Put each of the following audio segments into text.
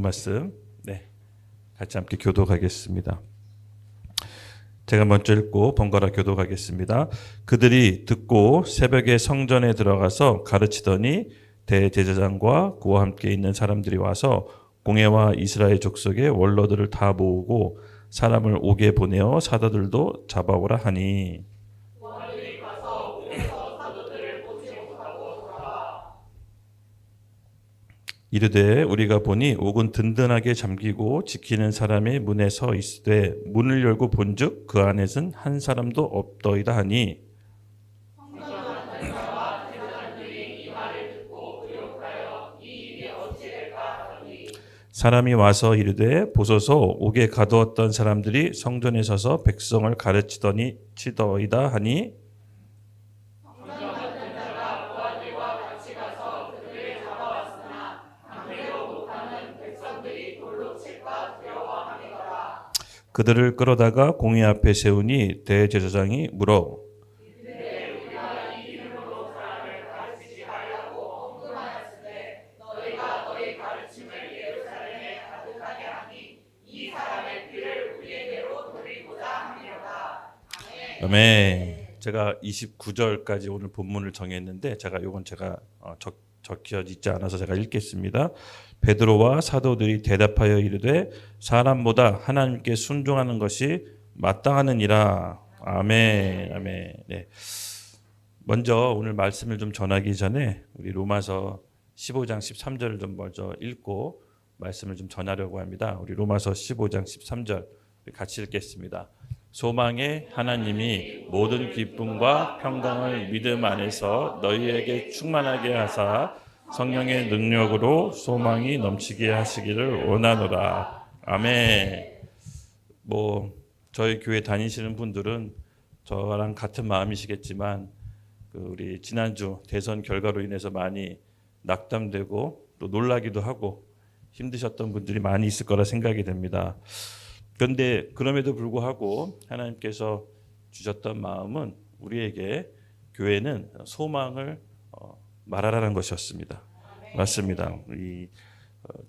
말씀 같이 함께 교독하겠습니다. 제가 먼저 읽고 번갈아 교독하겠습니다. 그들이 듣고 새벽에 성전에 들어가서 가르치더니 대제사장과 그와 함께 있는 사람들이 와서 공회와 이스라엘 족속의 원로들을 다 모으고 사람을 오게 보내어 사도들도 잡아오라 하니 이르되 우리가 보니 옥은 든든하게 잠기고 지키는 사람이 문에 서 있으되 문을 열고 본즉 그 안에는 한 사람도 없더이다 하니 사람이 와서 이르되 보소서 옥에 가두었던 사람들이 성전에 서서 백성을 가르치더니 치더이다 하니 그들을 끌어다가 공회 앞에 세우니 대제사장이 물어 아멘. 제가 29절까지 오늘 본문을 정했는데 이건 적혀져 있지 않아서 제가 읽겠습니다. 베드로와 사도들이 대답하여 이르되 사람보다 하나님께 순종하는 것이 마땅하느니라. 아멘. 아멘. 네. 먼저 오늘 말씀을 좀 전하기 전에 우리 로마서 15장 13절을 좀 먼저 읽고 말씀을 좀 전하려고 합니다. 우리 로마서 15장 13절 같이 읽겠습니다. 소망의 하나님이 모든 기쁨과 평강을 믿음 안에서 너희에게 충만하게 하사 성령의 능력으로 소망이 넘치게 하시기를 원하노라. 아멘. 저희 교회 다니시는 분들은 저랑 같은 마음이시겠지만 우리 지난주 대선 결과로 인해서 많이 낙담되고 또 놀라기도 하고 힘드셨던 분들이 많이 있을 거라 생각이 됩니다. 그런데 그럼에도 불구하고 하나님께서 주셨던 마음은 우리에게 교회는 소망을 말하라는 것이었습니다. 맞습니다. 이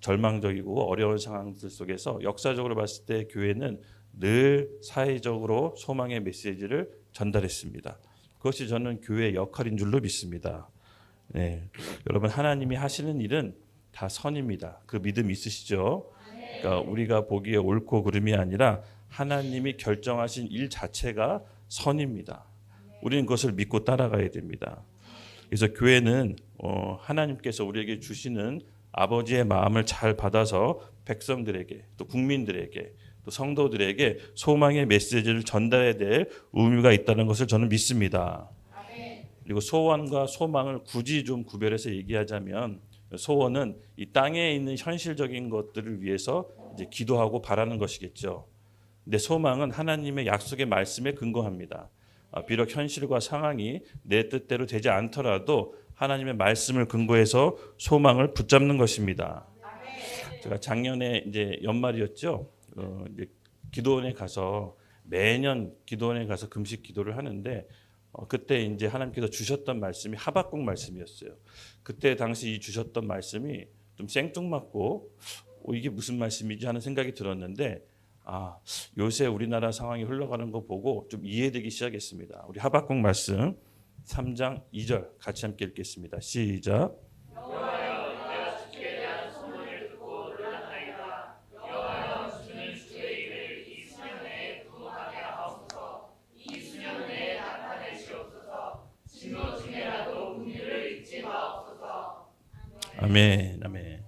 절망적이고 어려운 상황들 속에서 역사적으로 봤을 때 교회는 늘 사회적으로 소망의 메시지를 전달했습니다. 그것이 저는 교회의 역할인 줄로 믿습니다. 네. 여러분 하나님이 하시는 일은 다 선입니다. 그 믿음 있으시죠? 그러니까 우리가 보기에 옳고 그름이 아니라 하나님이 결정하신 일 자체가 선입니다. 우리는 그것을 믿고 따라가야 됩니다. 그래서 교회는 하나님께서 우리에게 주시는 아버지의 마음을 잘 받아서 백성들에게 또 국민들에게 또 성도들에게 소망의 메시지를 전달해야 될 의무가 있다는 것을 저는 믿습니다. 그리고 소원과 소망을 굳이 좀 구별해서 얘기하자면 소원은 이 땅에 있는 현실적인 것들을 위해서 이제 기도하고 바라는 것이겠죠. 근데 소망은 하나님의 약속의 말씀에 근거합니다. 비록 현실과 상황이 내 뜻대로 되지 않더라도 하나님의 말씀을 근거해서 소망을 붙잡는 것입니다. 제가 작년에 이제 연말이었죠. 이제 기도원에 가서 매년 기도원에 가서 금식 기도를 하는데 그때 이제 하나님께서 주셨던 말씀이 하박국 말씀이었어요. 그때 당시 주셨던 말씀이 좀 생뚱맞고 이게 무슨 말씀이지 하는 생각이 들었는데 요새 우리나라 상황이 흘러가는 거 보고 좀 이해되기 시작했습니다. 우리 하박국 말씀 3장 2절 같이 함께 읽겠습니다. 시작. 아멘, 아멘.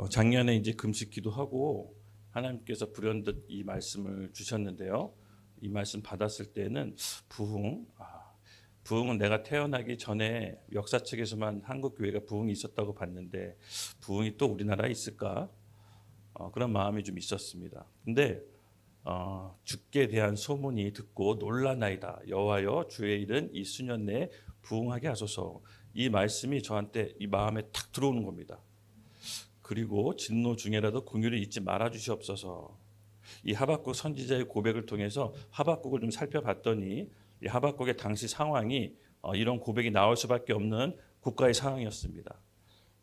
작년에 이제 금식 기도하고 하나님께서 불현듯 이 말씀을 주셨는데요. 이 말씀 받았을 때는 부흥은 내가 태어나기 전에 역사책에서만 한국 교회가 부흥이 있었다고 봤는데 부흥이 또 우리나라에 있을까? 그런 마음이 좀 있었습니다. 근데 주께 대한 소문이 듣고 놀라나이다. 여호와여 주의 일은 이 수년 내에 부흥하게 하소서. 이 말씀이 저한테 이 마음에 탁 들어오는 겁니다. 그리고 진노 중에라도 긍휼을 잊지 말아 주시옵소서. 이 하박국 선지자의 고백을 통해서 하박국을 좀 살펴봤더니 이 하박국의 당시 상황이 이런 고백이 나올 수밖에 없는 국가의 상황이었습니다.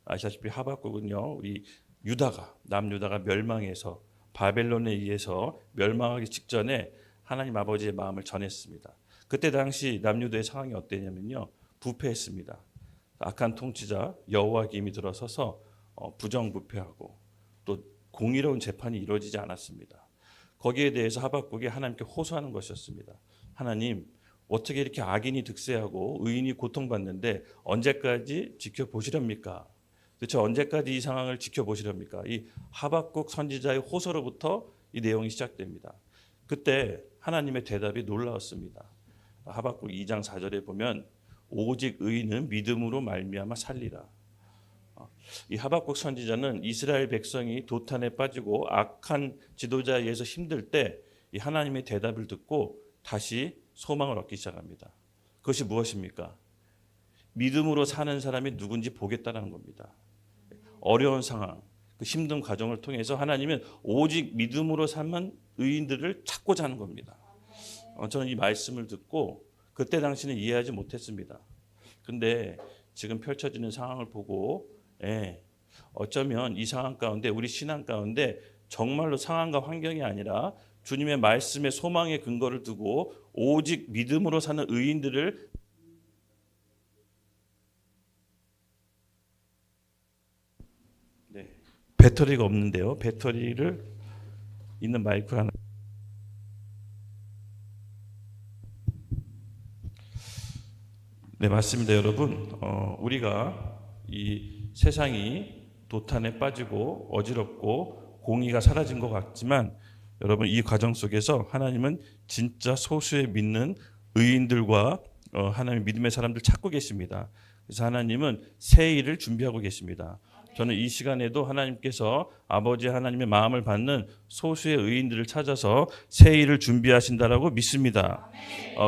아시다시피 하박국은요, 우리 남유다가 멸망해서 바벨론에 의해서 멸망하기 직전에 하나님 아버지의 마음을 전했습니다. 그때 당시 남유다의 상황이 어땠냐면요, 부패했습니다. 악한 통치자 여호와김이 들어서서 부정부패하고 또 공의로운 재판이 이루어지지 않았습니다. 거기에 대해서 하박국이 하나님께 호소하는 것이었습니다. 하나님, 어떻게 이렇게 악인이 득세하고 의인이 고통받는데 언제까지 지켜보시렵니까? 도대체 언제까지 이 상황을 지켜보시렵니까? 이 하박국 선지자의 호소로부터 이 내용이 시작됩니다. 그때 하나님의 대답이 놀라웠습니다. 하박국 2장 4절에 보면 오직 의인은 믿음으로 말미암아 살리라. 이 하박국 선지자는 이스라엘 백성이 도탄에 빠지고 악한 지도자에 의해서 힘들 때 이 하나님의 대답을 듣고 다시 소망을 얻기 시작합니다. 그것이 무엇입니까? 믿음으로 사는 사람이 누군지 보겠다는 겁니다. 어려운 상황, 그 힘든 과정을 통해서 하나님은 오직 믿음으로 사는 의인들을 찾고자 하는 겁니다. 저는 이 말씀을 듣고 그때 당시는 이해하지 못했습니다. 근데 지금 펼쳐지는 상황을 보고 어쩌면 이 상황 가운데, 우리 신앙 가운데 정말로 상황과 환경이 아니라 주님의 말씀에 소망의 근거를 두고 오직 믿음으로 사는 의인들을 배터리가 없는데요. 배터리를 있는 마이크 하나. 네, 맞습니다, 여러분. 우리가 이 세상이 도탄에 빠지고 어지럽고 공의가 사라진 것 같지만 여러분, 이 과정 속에서 하나님은 진짜 소수의 믿는 의인들과 하나님의 믿음의 사람들 찾고 계십니다. 그래서 하나님은 새 일을 준비하고 계십니다. 저는 이 시간에도 하나님께서 아버지 하나님의 마음을 받는 소수의 의인들을 찾아서 새 일을 준비하신다라고 믿습니다.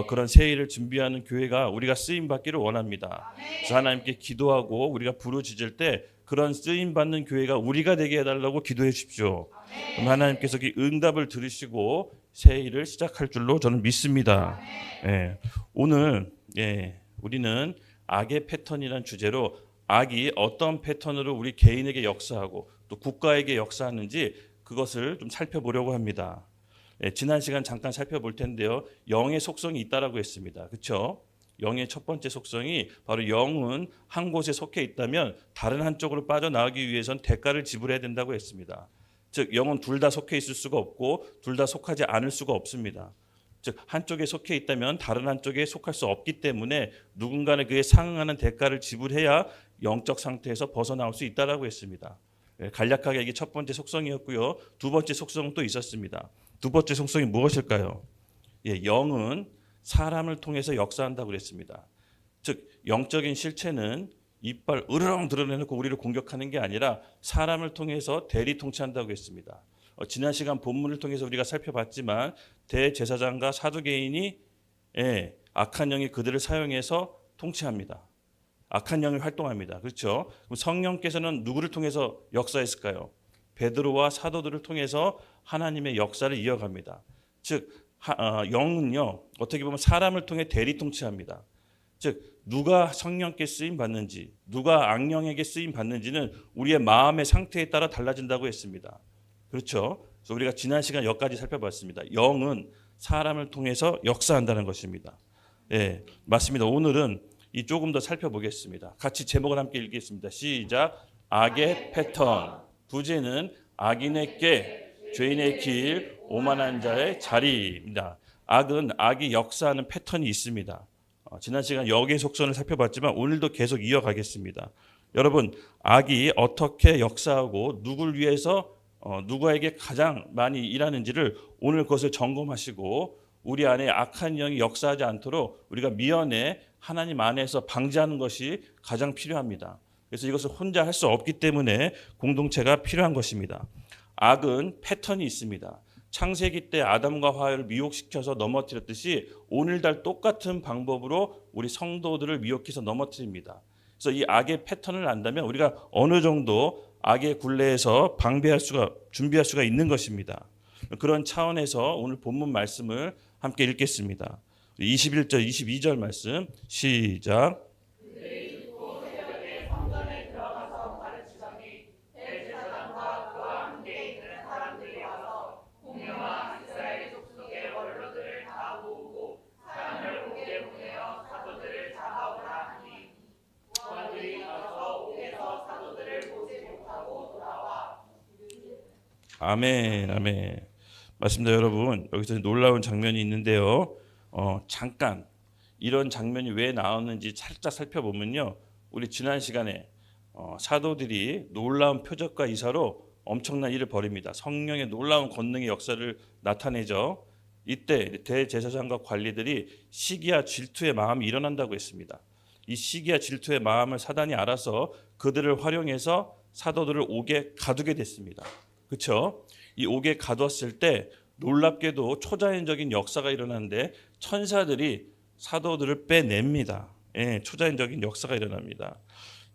그런 새 일을 준비하는 교회가 우리가 쓰임 받기를 원합니다. 그래서 하나님께 기도하고 우리가 부르짖을 때 그런 쓰임 받는 교회가 우리가 되게 해달라고 기도해 주십시오. 그럼 하나님께서 그 응답을 들으시고 새 일을 시작할 줄로 저는 믿습니다. 오늘 우리는 악의 패턴이라는 주제로 악이 어떤 패턴으로 우리 개인에게 역사하고 또 국가에게 역사하는지 그것을 좀 살펴보려고 합니다. 지난 시간 잠깐 살펴볼 텐데요. 영의 속성이 있다라고 했습니다. 그렇죠? 영의 첫 번째 속성이 바로 영은 한 곳에 속해 있다면 다른 한쪽으로 빠져나가기 위해선 대가를 지불해야 된다고 했습니다. 즉 영은 둘 다 속해 있을 수가 없고 둘 다 속하지 않을 수가 없습니다. 즉 한쪽에 속해 있다면 다른 한쪽에 속할 수 없기 때문에 누군가는 그에 상응하는 대가를 지불해야 영적 상태에서 벗어나올 수 있다라고 했습니다. 간략하게 이게 첫 번째 속성이었고요. 두 번째 속성은 또 있었습니다. 두 번째 속성이 무엇일까요? 영은 사람을 통해서 역사한다고 그랬습니다. 즉 영적인 실체는 이빨 으르렁 드러내놓고 우리를 공격하는 게 아니라 사람을 통해서 대리 통치한다고 했습니다. 지난 시간 본문을 통해서 우리가 살펴봤지만 대제사장과 사두개인이 악한 영이 그들을 사용해서 통치합니다. 악한 영이 활동합니다. 그렇죠? 그럼 성령께서는 누구를 통해서 역사했을까요? 베드로와 사도들을 통해서 하나님의 역사를 이어갑니다. 즉 영은요 어떻게 보면 사람을 통해 대리 통치합니다. 즉 누가 성령께 쓰임 받는지, 누가 악령에게 쓰임 받는지는 우리의 마음의 상태에 따라 달라진다고 했습니다. 그렇죠? 그래서 우리가 지난 시간 여기까지 살펴봤습니다. 영은 사람을 통해서 역사한다는 것입니다. 맞습니다. 오늘은 이 조금 더 살펴보겠습니다. 같이 제목을 함께 읽겠습니다. 시작. 악의 패턴. 부제는 악인의 꾀, 죄인의 길, 오만한 자의 자리입니다. 악은 악이 역사하는 패턴이 있습니다. 지난 시간 역의 속성을 살펴봤지만 오늘도 계속 이어가겠습니다. 여러분, 악이 어떻게 역사하고 누굴 위해서 누구에게 가장 많이 일하는지를 오늘 그것을 점검하시고 우리 안에 악한 영이 역사하지 않도록 우리가 미연에 하나님 안에서 방지하는 것이 가장 필요합니다. 그래서 이것을 혼자 할 수 없기 때문에 공동체가 필요한 것입니다. 악은 패턴이 있습니다. 창세기 때 아담과 하와를 미혹시켜서 넘어뜨렸듯이 오늘날 똑같은 방법으로 우리 성도들을 미혹해서 넘어뜨립니다. 그래서 이 악의 패턴을 안다면 우리가 어느 정도 악의 굴레에서 준비할 수가 있는 것입니다. 그런 차원에서 오늘 본문 말씀을 함께 읽겠습니다. 21절, 22절 말씀 시작. 아멘, 아멘. 맞습니다, 여러분. 여기서 놀라운 장면이 있는데요. 잠깐 이런 장면이 왜 나왔는지 살짝 살펴보면요. 우리 지난 시간에 사도들이 놀라운 표적과 이사로 엄청난 일을 벌입니다. 성령의 놀라운 권능의 역사를 나타내죠. 이때 대제사장과 관리들이 시기와 질투의 마음이 일어난다고 했습니다. 이 시기와 질투의 마음을 사단이 알아서 그들을 활용해서 사도들을 옥에 가두게 됐습니다. 그렇죠? 이 옥에 가두었을 때 놀랍게도 초자연적인 역사가 일어나는데 천사들이 사도들을 빼냅니다. 예, 초자연적인 역사가 일어납니다.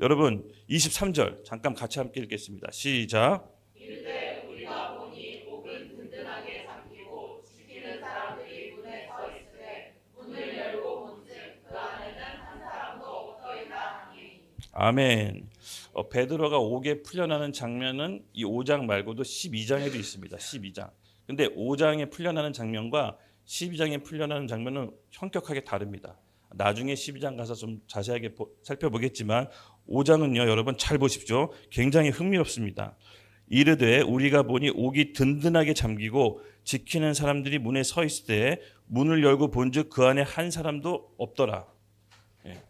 여러분 23절 잠깐 같이 함께 읽겠습니다. 시작. 이르되 우리가 보니 옥은 든든하게 잠기고 지키는 사람들이 문에 서 있으되 문을 열고 본즉 그 안에는 한 사람도 없더 있다 하니. 아멘. 베드로가 옥에 풀려나는 장면은 이 5장 말고도 12장에도 있습니다. 12장. 근데 5장에 풀려나는 장면과 12장에 풀려나는 장면은 현격하게 다릅니다. 나중에 12장 가서 좀 자세하게 살펴보겠지만 5장은요, 여러분 잘 보십시오. 굉장히 흥미롭습니다. 이르되 우리가 보니 옥이 든든하게 잠기고 지키는 사람들이 문에 서 있을 때 문을 열고 본즉 그 안에 한 사람도 없더라. 예.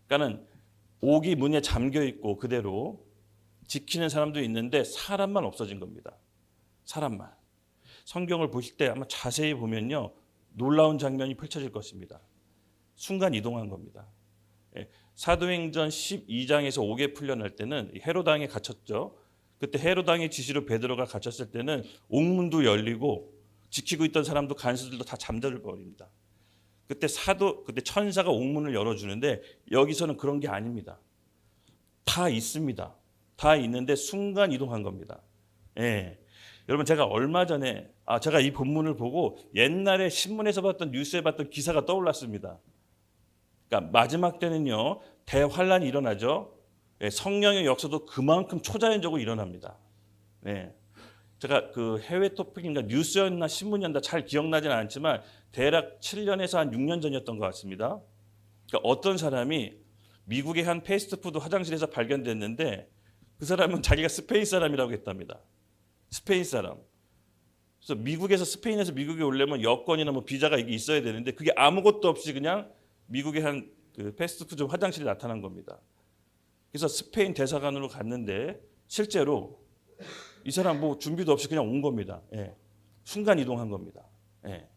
그러니까는 옥이 문에 잠겨 있고 그대로 지키는 사람도 있는데 사람만 없어진 겁니다. 사람만. 성경을 보실 때 아마 자세히 보면요, 놀라운 장면이 펼쳐질 것입니다. 순간 이동한 겁니다. 사도행전 12장에서 옥에 풀려날 때는 헤롯 왕에 갇혔죠. 그때 헤롯 왕의 지시로 베드로가 갇혔을 때는 옥문도 열리고 지키고 있던 사람도 간수들도 다 잠들어 버립니다. 그때 천사가 옥문을 열어주는데 여기서는 그런 게 아닙니다. 다 있습니다. 다 있는데 순간 이동한 겁니다. 예. 여러분 제가 얼마 전에 제가 이 본문을 보고 옛날에 신문에서 봤던 뉴스에 봤던 기사가 떠올랐습니다. 그러니까 마지막 때는요 대환란이 일어나죠. 예, 성령의 역사도 그만큼 초자연적으로 일어납니다. 네. 제가 그 해외 토픽인가 뉴스였나 신문이었나 잘 기억나지는 않지만 대략 7년에서 한 6년 전이었던 것 같습니다. 그러니까 어떤 사람이 미국의 한 패스트푸드 화장실에서 발견됐는데 그 사람은 자기가 스페인 사람이라고 했답니다. 스페인 사람. 그래서 스페인에서 미국에 오려면 여권이나 뭐 비자가 이게 있어야 되는데 그게 아무것도 없이 그냥 미국의 한 그 패스트푸드 화장실에 나타난 겁니다. 그래서 스페인 대사관으로 갔는데 실제로 이 사람 뭐 준비도 없이 그냥 온 겁니다. 예. 순간 이동한 겁니다. 예.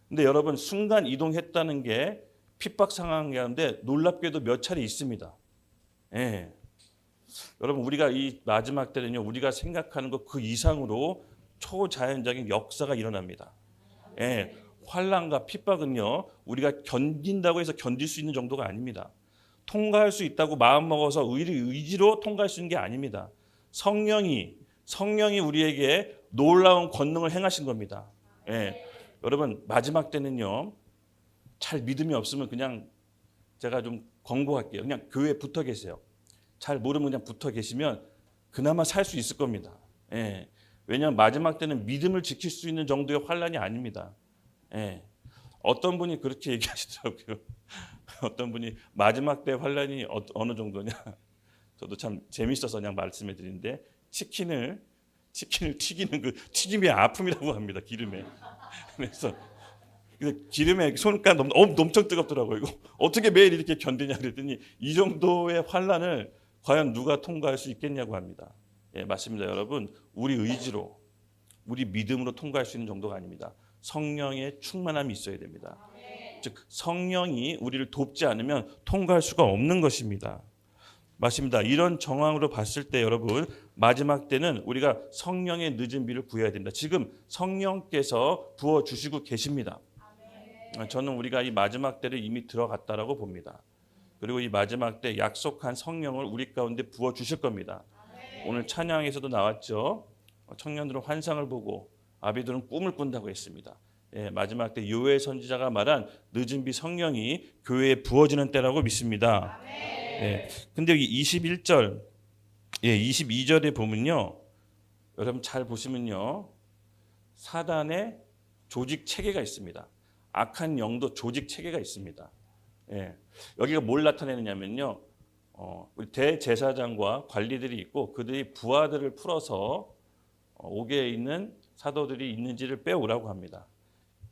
근데 여러분 순간 이동했다는 게 핍박 상황이었는데 놀랍게도 몇 차례 있습니다. 예. 여러분 우리가 이 마지막 때는요 우리가 생각하는 것 그 이상으로 초자연적인 역사가 일어납니다. 예. 환난과 핍박은요 우리가 견딘다고 해서 견딜 수 있는 정도가 아닙니다. 통과할 수 있다고 마음먹어서 의지로 통과할 수 있는 게 아닙니다. 성령이 우리에게 놀라운 권능을 행하신 겁니다. 예. 여러분 마지막 때는요 잘 믿음이 없으면 그냥 제가 좀 권고할게요. 그냥 교회에 붙어 계세요. 잘 모르면 그냥 붙어 계시면 그나마 살 수 있을 겁니다. 예. 왜냐하면 마지막 때는 믿음을 지킬 수 있는 정도의 환난이 아닙니다. 예. 어떤 분이 그렇게 얘기하시더라고요. 어떤 분이 마지막 때 환난이 어느 정도냐. 저도 참 재밌어서 그냥 말씀해 드리는데 치킨을 튀기는 그 튀김의 아픔이라고 합니다. 기름에. 그래서 기름에 손가락 엄청 뜨겁더라고요. 이거 어떻게 매일 이렇게 견디냐 그랬더니 이 정도의 환난을 과연 누가 통과할 수 있겠냐고 합니다. 예, 맞습니다, 여러분. 우리 의지로, 우리 믿음으로 통과할 수 있는 정도가 아닙니다. 성령의 충만함이 있어야 됩니다. 즉 성령이 우리를 돕지 않으면 통과할 수가 없는 것입니다. 맞습니다. 이런 정황으로 봤을 때 여러분 마지막 때는 우리가 성령의 늦은 비를 구해야 됩니다. 지금 성령께서 부어주시고 계십니다. 저는 우리가 이 마지막 때를 이미 들어갔다라고 봅니다. 그리고 이 마지막 때 약속한 성령을 우리 가운데 부어주실 겁니다. 오늘 찬양에서도 나왔죠. 청년들은 환상을 보고 아비들은 꿈을 꾼다고 했습니다. 예, 마지막 때 요엘 선지자가 말한 늦은 비 성령이 교회에 부어지는 때라고 믿습니다. 예, 근데 여기 21절, 22절에 보면요, 여러분 잘 보시면요, 사단의 조직 체계가 있습니다. 악한 영도 조직 체계가 있습니다. 예, 여기가 뭘 나타내느냐면요, 우리 대제사장과 관리들이 있고 그들이 부하들을 풀어서 옥에 있는 사도들이 있는지를 빼오라고 합니다.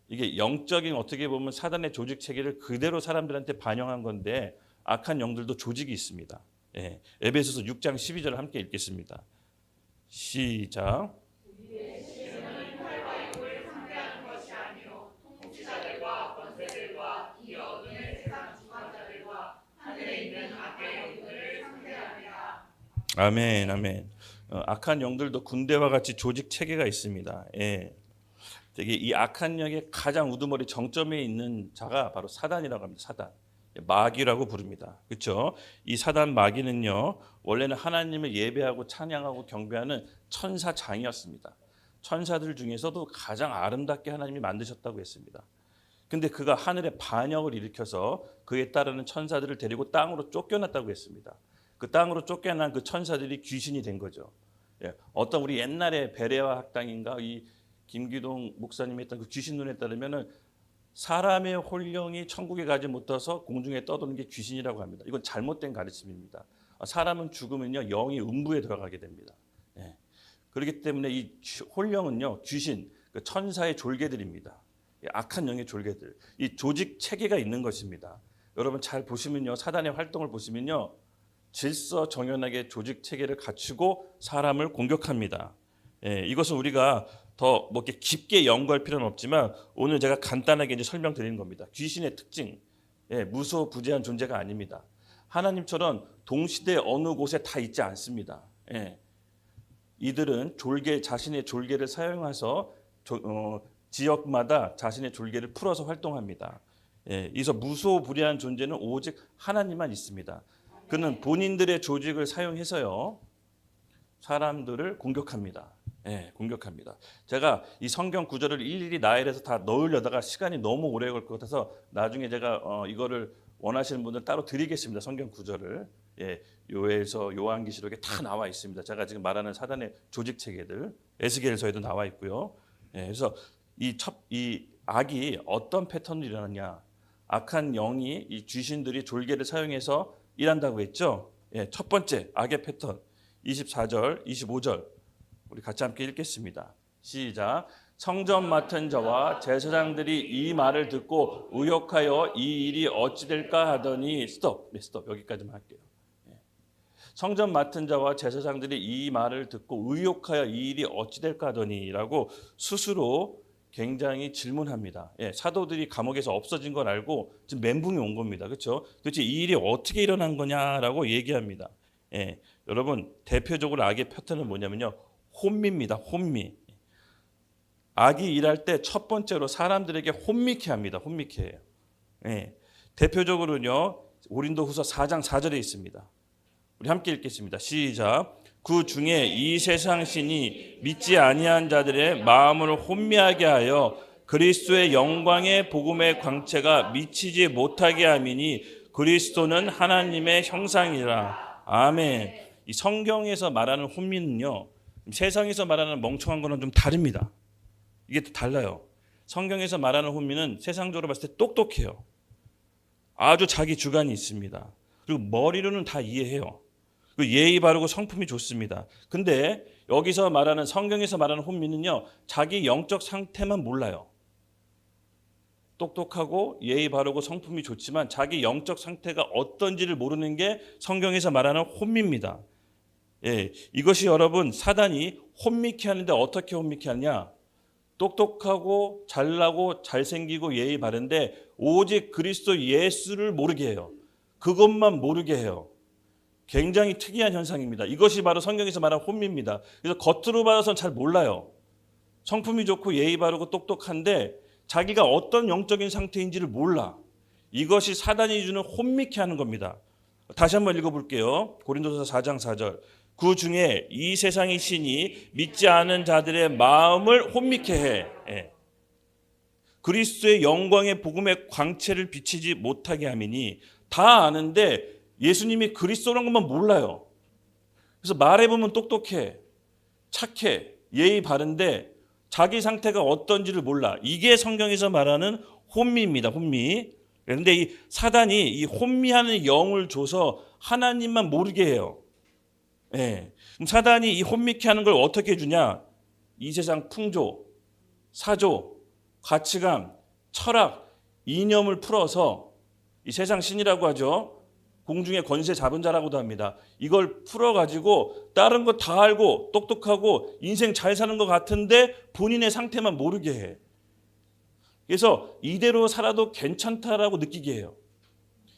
이게 영적인 어떻게 보면 사단의 조직 체계를 그대로 사람들한테 반영한 건데 악한 영들도 조직이 있습니다. 예. 에베소서 6장 12절을 함께 읽겠습니다. 시작. 아멘, 아멘. 악한 영들도 군대와 같이 조직 체계가 있습니다. 예. 되게 이 악한 영의 가장 우두머리 정점에 있는 자가 바로 사단이라고 합니다. 사단. 마귀라고 부릅니다. 그렇죠? 이 사단 마귀는요. 원래는 하나님을 예배하고 찬양하고 경배하는 천사장이었습니다. 천사들 중에서도 가장 아름답게 하나님이 만드셨다고 했습니다. 근데 그가 하늘에 반역을 일으켜서 그에 따르는 천사들을 데리고 땅으로 쫓겨났다고 했습니다. 그 땅으로 쫓겨난 그 천사들이 귀신이 된 거죠. 예, 어떤 우리 옛날에 베레와 학당인가 이 김기동 목사님이 했던 그 귀신 눈에 따르면은 사람의 혼령이 천국에 가지 못해서 공중에 떠도는 게 귀신이라고 합니다. 이건 잘못된 가르침입니다. 사람은 죽으면요 영이 음부에 들어가게 됩니다. 예. 그렇기 때문에 이 혼령은요 귀신, 그 천사의 졸개들입니다. 악한 영의 졸개들. 이 조직 체계가 있는 것입니다. 여러분 잘 보시면요 사단의 활동을 보시면요 질서 정연하게 조직 체계를 갖추고 사람을 공격합니다. 예, 이것은 우리가 더 뭐 이렇게 깊게 연구할 필요는 없지만 오늘 제가 간단하게 이제 설명드리는 겁니다. 귀신의 특징, 예, 무소부재한 존재가 아닙니다. 하나님처럼 동시대 어느 곳에 다 있지 않습니다. 예, 이들은 자신의 졸개를 사용해서 지역마다 자신의 졸개를 풀어서 활동합니다. 예, 그래서 무소불위한 존재는 오직 하나님만 있습니다. 그는 본인들의 조직을 사용해서요 사람들을 공격합니다. 예, 공격합니다. 제가 이 성경 구절을 일일이 나열해서 다 넣으려다가 시간이 너무 오래 걸 것 같아서 나중에 제가 이거를 원하시는 분들 따로 드리겠습니다. 성경 구절을. 예, 요에서 요한계시록에 다 나와 있습니다. 제가 지금 말하는 사단의 조직 체계들 에스겔서에도 나와 있고요. 예, 그래서 이 악이 어떤 패턴으로 일어나냐? 악한 영이 이 귀신들이 졸개를 사용해서 일한다고 했죠. 예, 첫 번째 악의 패턴 24절, 25절 우리 같이 함께 읽겠습니다. 시작. 성전 맡은 자와 제사장들이 이 말을 듣고 의혹하여 이 일이 어찌 될까 하더니 스톱 여기까지만 할게요. 성전 맡은 자와 제사장들이 이 말을 듣고 의혹하여 이 일이 어찌 될까 하더니라고 스스로 굉장히 질문합니다. 예, 사도들이 감옥에서 없어진 걸 알고 지금 멘붕이 온 겁니다. 그렇죠? 도대체 이 일이 어떻게 일어난 거냐라고 얘기합니다. 예, 여러분 대표적으로 악의 패턴은 뭐냐면요. 혼미입니다. 혼미. 악이 일할 때 첫 번째로 사람들에게 혼미케 합니다. 혼미케 해요. 예, 대표적으로는요. 고린도후서 4장 4절에 있습니다. 우리 함께 읽겠습니다. 시작. 그 중에 이 세상 신이 믿지 아니한 자들의 마음을 혼미하게 하여 그리스도의 영광의 복음의 광채가 미치지 못하게 함이니 그리스도는 하나님의 형상이라. 아멘. 이 성경에서 말하는 혼미는요. 세상에서 말하는 멍청한 거는 좀 다릅니다. 이게 또 달라요. 성경에서 말하는 혼미는 세상적으로 봤을 때 똑똑해요. 아주 자기 주관이 있습니다. 그리고 머리로는 다 이해해요. 그 예의 바르고 성품이 좋습니다. 근데 여기서 말하는 성경에서 말하는 혼미는요. 자기 영적 상태만 몰라요. 똑똑하고 예의 바르고 성품이 좋지만 자기 영적 상태가 어떤지를 모르는 게 성경에서 말하는 혼미입니다. 예, 이것이 여러분 사단이 혼미케 하는데 어떻게 혼미케 하냐? 똑똑하고 잘나고 잘생기고 예의 바른데 오직 그리스도 예수를 모르게 해요. 그것만 모르게 해요. 굉장히 특이한 현상입니다. 이것이 바로 성경에서 말하는 혼미입니다. 그래서 겉으로 봐서는 잘 몰라요. 성품이 좋고 예의 바르고 똑똑한데 자기가 어떤 영적인 상태인지를 몰라. 이것이 사단이 주는 혼미케 하는 겁니다. 다시 한번 읽어볼게요. 고린도서 4장 4절. 그 중에 이 세상의 신이 믿지 않은 자들의 마음을 혼미케 해. 예. 그리스도의 영광의 복음의 광채를 비치지 못하게 함이니 다 아는데 예수님이 그리스도라는 것만 몰라요. 그래서 말해보면 똑똑해, 착해, 예의 바른데 자기 상태가 어떤지를 몰라. 이게 성경에서 말하는 혼미입니다. 혼미. 그런데 이 사단이 이 혼미하는 영을 줘서 하나님만 모르게 해요. 예. 그럼 사단이 이 혼미케 하는 걸 어떻게 해주냐? 이 세상 풍조, 사조, 가치관, 철학, 이념을 풀어서 이 세상 신이라고 하죠. 공중의 권세 잡은 자라고도 합니다. 이걸 풀어가지고 다른 거 다 알고 똑똑하고 인생 잘 사는 것 같은데 본인의 상태만 모르게 해. 그래서 이대로 살아도 괜찮다라고 느끼게 해요.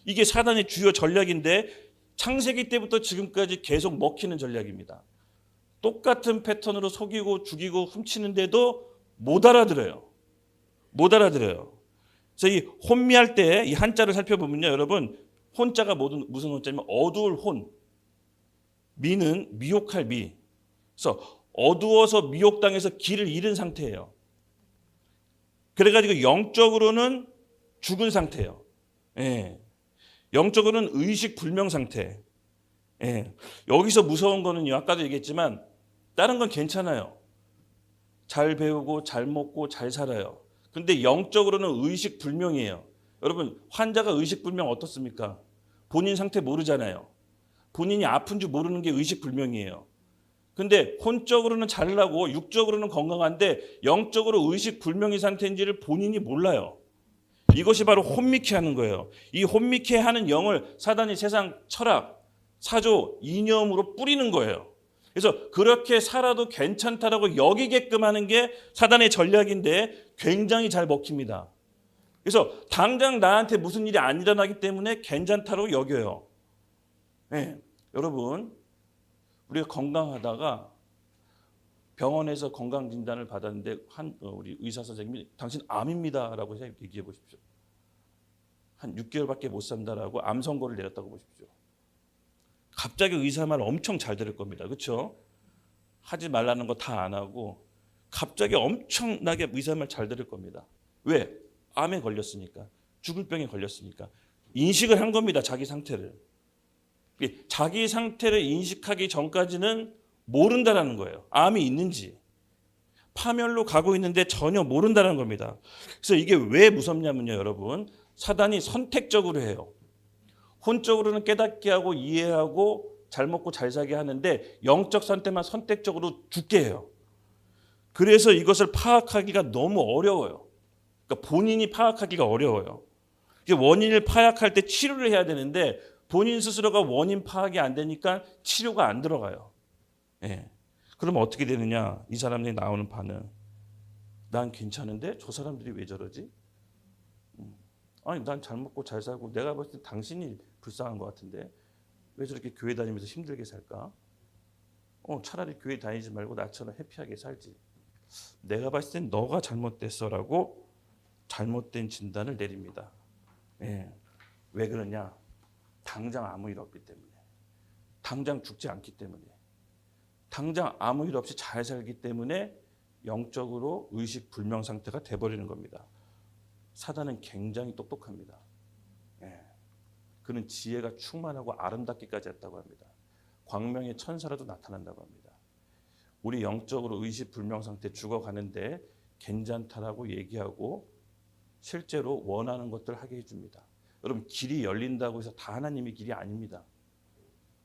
이게 사단의 주요 전략인데 창세기 때부터 지금까지 계속 먹히는 전략입니다. 똑같은 패턴으로 속이고 죽이고 훔치는데도 못 알아들어요. 못 알아들어요. 그래서 이 혼미할 때 이 한자를 살펴보면요, 여러분, 혼자가 무슨 혼자냐면 어두울 혼, 미는 미혹할 미. 그래서 어두워서 미혹당해서 길을 잃은 상태예요. 그래가지고 영적으로는 죽은 상태예요. 예. 영적으로는 의식 불명 상태. 예. 여기서 무서운 거는요, 아까도 얘기했지만 다른 건 괜찮아요. 잘 배우고 잘 먹고 잘 살아요. 근데 영적으로는 의식 불명이에요. 여러분, 환자가 의식 불명 어떻습니까? 본인 상태 모르잖아요. 본인이 아픈 줄 모르는 게 의식 불명이에요. 근데 혼적으로는 잘나고 육적으로는 건강한데 영적으로 의식 불명의 상태인지를 본인이 몰라요. 이것이 바로 혼미케 하는 거예요. 이 혼미케 하는 영을 사단이 세상 철학, 사조, 이념으로 뿌리는 거예요. 그래서 그렇게 살아도 괜찮다라고 여기게끔 하는 게 사단의 전략인데 굉장히 잘 먹힙니다. 그래서 당장 나한테 무슨 일이 안 일어나기 때문에 괜찮다고 여겨요. 네, 여러분, 우리가 건강하다가 병원에서 건강진단을 받았는데 우리 의사 선생님이 당신 암입니다라고 얘기해 보십시오. 한 6개월밖에 못 산다라고 암 선고를 내렸다고 보십시오. 갑자기 의사 말 엄청 잘 들을 겁니다. 그렇죠? 하지 말라는 거 다 안 하고 갑자기 엄청나게 의사 말 잘 들을 겁니다. 왜? 암에 걸렸으니까. 죽을 병에 걸렸으니까. 인식을 한 겁니다. 자기 상태를. 자기 상태를 인식하기 전까지는 모른다는 거예요. 암이 있는지. 파멸로 가고 있는데 전혀 모른다는 겁니다. 그래서 이게 왜 무섭냐면요, 여러분. 사단이 선택적으로 해요. 혼적으로는 깨닫게 하고 이해하고 잘 먹고 잘 사게 하는데 영적 상태만 선택적으로 죽게 해요. 그래서 이것을 파악하기가 너무 어려워요. 그러니까 본인이 파악하기가 어려워요. 원인을 파악할 때 치료를 해야 되는데 본인 스스로가 원인 파악이 안 되니까 치료가 안 들어가요. 예. 그러면 어떻게 되느냐? 이 사람들이 나오는 반응. 난 괜찮은데 저 사람들이 왜 저러지? 아니, 난 잘 먹고 잘 살고 내가 봤을 때 당신이 불쌍한 것 같은데 왜 저렇게 교회 다니면서 힘들게 살까? 차라리 교회 다니지 말고 나처럼 해피하게 살지. 내가 봤을 땐 너가 잘못됐어라고 잘못된 진단을 내립니다. 예. 왜 그러냐? 당장 아무 일 없기 때문에. 당장 죽지 않기 때문에. 당장 아무 일 없이 잘 살기 때문에 영적으로 의식 불명 상태가 돼버리는 겁니다. 사단은 굉장히 똑똑합니다. 예. 그는 지혜가 충만하고 아름답기까지 했다고 합니다. 광명의 천사라도 나타난다고 합니다. 우리 영적으로 의식 불명 상태 죽어가는데 괜찮다라고 얘기하고 실제로 원하는 것들을 하게 해줍니다. 여러분, 길이 열린다고 해서 다 하나님의 길이 아닙니다.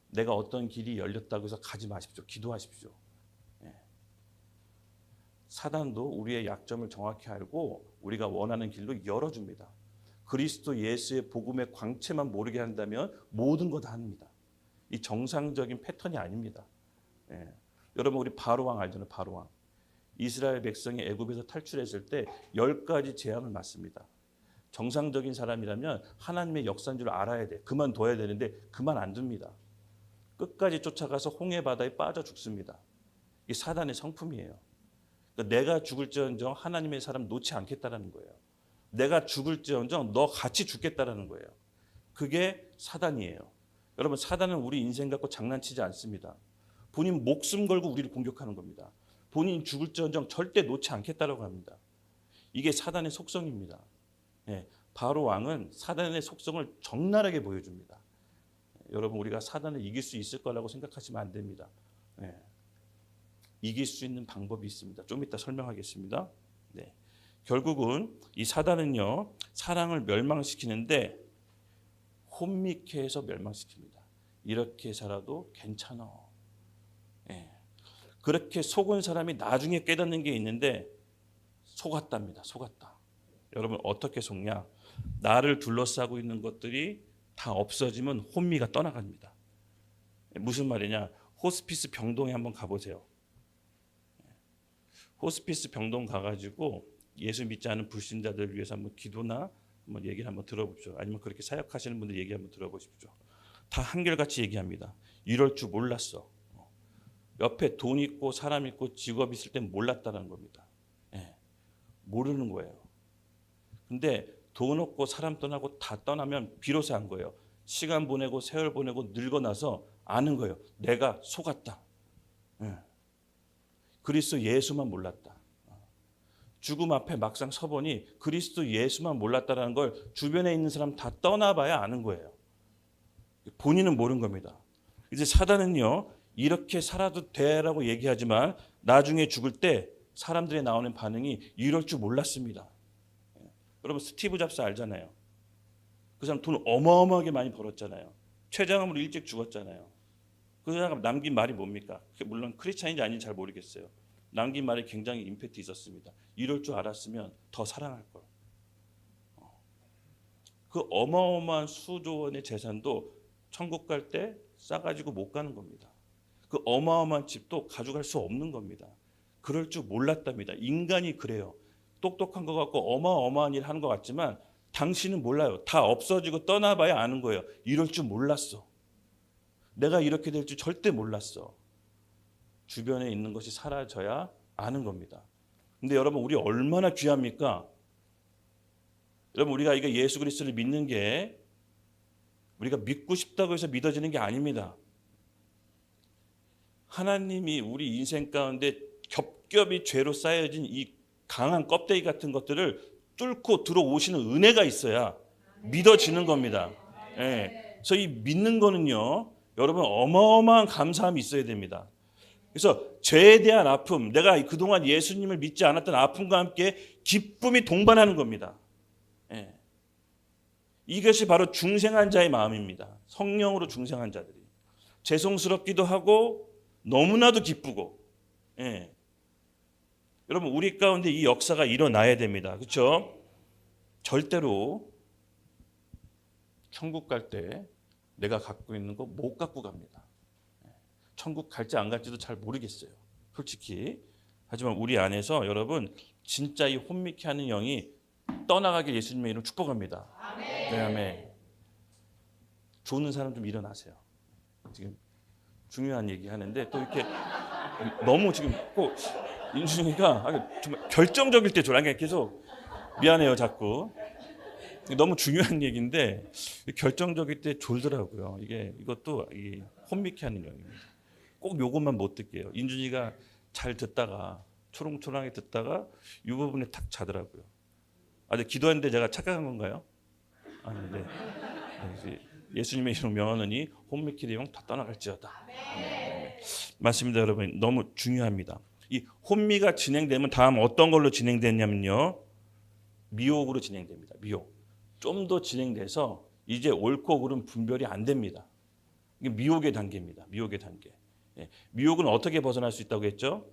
내가 어떤 길이 열렸다고 해서 가지 마십시오. 기도하십시오. 예. 사단도 우리의 약점을 정확히 알고 우리가 원하는 길로 열어줍니다. 그리스도 예수의 복음의 광채만 모르게 한다면 모든 거 다 합니다. 이 정상적인 패턴이 아닙니다. 예. 여러분, 우리 바로왕 알잖아요. 바로왕. 이스라엘 백성이 애굽에서 탈출했을 때 10가지 재앙을 맞습니다. 정상적인 사람이라면 하나님의 역사인 줄 알아야 돼. 그만둬야 되는데 그만 안 둡니다. 끝까지 쫓아가서 홍해 바다에 빠져 죽습니다. 이게 사단의 성품이에요. 그러니까 내가 죽을지언정 하나님의 사람 놓지 않겠다라는 거예요. 내가 죽을지언정 너 같이 죽겠다라는 거예요. 그게 사단이에요. 여러분, 사단은 우리 인생 갖고 장난치지 않습니다. 본인 목숨 걸고 우리를 공격하는 겁니다. 본인이 죽을지언정 절대 놓지 않겠다라고 합니다. 이게 사단의 속성입니다. 예, 바로 왕은 사단의 속성을 적나라하게 보여줍니다. 여러분, 우리가 사단을 이길 수 있을 거라고 생각하시면 안 됩니다. 예, 이길 수 있는 방법이 있습니다. 좀 이따 설명하겠습니다. 네. 결국은 이 사단은요, 사랑을 멸망시키는데 혼미케 해서 멸망시킵니다. 이렇게 살아도 괜찮아. 예. 그렇게 속은 사람이 나중에 깨닫는 게 있는데 속았답니다. 속았다. 여러분 어떻게 속냐? 나를 둘러싸고 있는 것들이 다 없어지면 혼미가 떠나갑니다. 무슨 말이냐? 호스피스 병동에 한번 가보세요. 호스피스 병동 가가지고 예수 믿지 않은 불신자들을 위해서 한번 기도나 한번 얘기를 한번 들어보십시오. 아니면 그렇게 사역하시는 분들 얘기 한번 들어보십시오. 다 한결같이 얘기합니다. 이럴 줄 몰랐어. 옆에 돈 있고 사람 있고 직업 있을 땐 몰랐다는 겁니다. 예, 모르는 거예요. 근데 돈 없고 사람 떠나고 다 떠나면 비로소 한 거예요. 시간 보내고 세월 보내고 늙어 나서 아는 거예요. 내가 속았다. 예. 그리스도 예수만 몰랐다. 죽음 앞에 막상 서보니 그리스도 예수만 몰랐다라는 걸 주변에 있는 사람 다 떠나봐야 아는 거예요. 본인은 모르는 겁니다. 이제 사단은요, 이렇게 살아도 돼라고 얘기하지만 나중에 죽을 때 사람들이 나오는 반응이 이럴 줄 몰랐습니다. 여러분 스티브 잡스 알잖아요. 그 사람 돈 어마어마하게 많이 벌었잖아요. 췌장암으로 일찍 죽었잖아요. 그 사람 남긴 말이 뭡니까? 물론 크리스찬인지 아닌지 잘 모르겠어요. 남긴 말에 굉장히 임팩트 있었습니다. 이럴 줄 알았으면 더 사랑할 걸. 그 어마어마한 수조 원의 재산도 천국 갈 때 싸가지고 못 가는 겁니다. 그 어마어마한 집도 가져갈 수 없는 겁니다. 그럴 줄 몰랐답니다. 인간이 그래요. 똑똑한 것 같고 어마어마한 일 하는 것 같지만 당신은 몰라요. 다 없어지고 떠나봐야 아는 거예요. 이럴 줄 몰랐어. 내가 이렇게 될 줄 절대 몰랐어. 주변에 있는 것이 사라져야 아는 겁니다. 근데 여러분 우리 얼마나 귀합니까? 여러분 우리가 이거 예수 그리스도를 믿는 게 우리가 믿고 싶다고 해서 믿어지는 게 아닙니다. 하나님이 우리 인생 가운데 겹겹이 죄로 쌓여진 이 강한 껍데기 같은 것들을 뚫고 들어오시는 은혜가 있어야 믿어지는 겁니다. 예. 그래서 이 믿는 거는요, 여러분 어마어마한 감사함이 있어야 됩니다. 그래서 죄에 대한 아픔, 내가 그동안 예수님을 믿지 않았던 아픔과 함께 기쁨이 동반하는 겁니다. 예. 이것이 바로 중생한 자의 마음입니다. 성령으로 중생한 자들이. 죄송스럽기도 하고 너무나도 기쁘고. 예. 여러분 우리 가운데 이 역사가 일어나야 됩니다. 그렇죠? 절대로 천국 갈 때 내가 갖고 있는 거 못 갖고 갑니다. 천국 갈지 안 갈지도 잘 모르겠어요. 솔직히. 하지만 우리 안에서 여러분 진짜 이 혼미케 하는 영이 떠나가길 예수님의 이름 축복합니다. 아멘. 네, 아멘. 좋은 사람 좀 일어나세요. 지금 중요한 얘기 하는데 또 이렇게 너무 지금 꼭 인준이가 정말 결정적일 때 졸아. 계속 미안해요 자꾸. 너무 중요한 얘기인데 결정적일 때 졸더라고요. 이것도 혼미케 하는 영입니다. 꼭 요것만 못 듣게요. 인준이가 잘 듣다가 초롱초롱하게 듣다가 이 부분에 탁 자더라고요. 근데 기도했는데 제가 착각한 건가요? 네. 예수님의 이름 명하노니 혼미케 영 다 떠나갈지어다. 네. 맞습니다 여러분. 너무 중요합니다. 이 혼미가 진행되면 다음 어떤 걸로 진행되냐면요, 미혹으로 진행됩니다. 미혹. 좀 더 진행돼서 이제 옳고 그름 분별이 안 됩니다. 이게 미혹의 단계입니다. 미혹의 단계. 미혹은 어떻게 벗어날 수 있다고 했죠?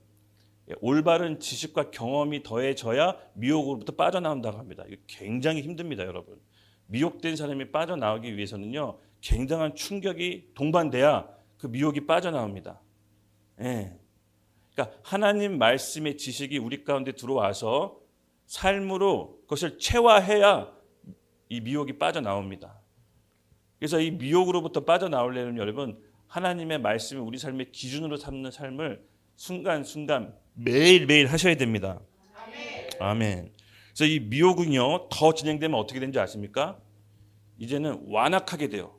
올바른 지식과 경험이 더해져야 미혹으로부터 빠져나온다고 합니다. 이거 굉장히 힘듭니다, 여러분. 미혹된 사람이 빠져나오기 위해서는요, 굉장한 충격이 동반돼야 그 미혹이 빠져나옵니다. 그러니까 하나님 말씀의 지식이 우리 가운데 들어와서 삶으로 그것을 체화해야 이 미혹이 빠져나옵니다. 그래서 이 미혹으로부터 빠져나오려면 여러분 하나님의 말씀을 우리 삶의 기준으로 삼는 삶을 순간순간 매일매일 하셔야 됩니다. 아멘. 그래서 이 미혹은요 더 진행되면 어떻게 되는지 아십니까? 이제는 완악하게 돼요.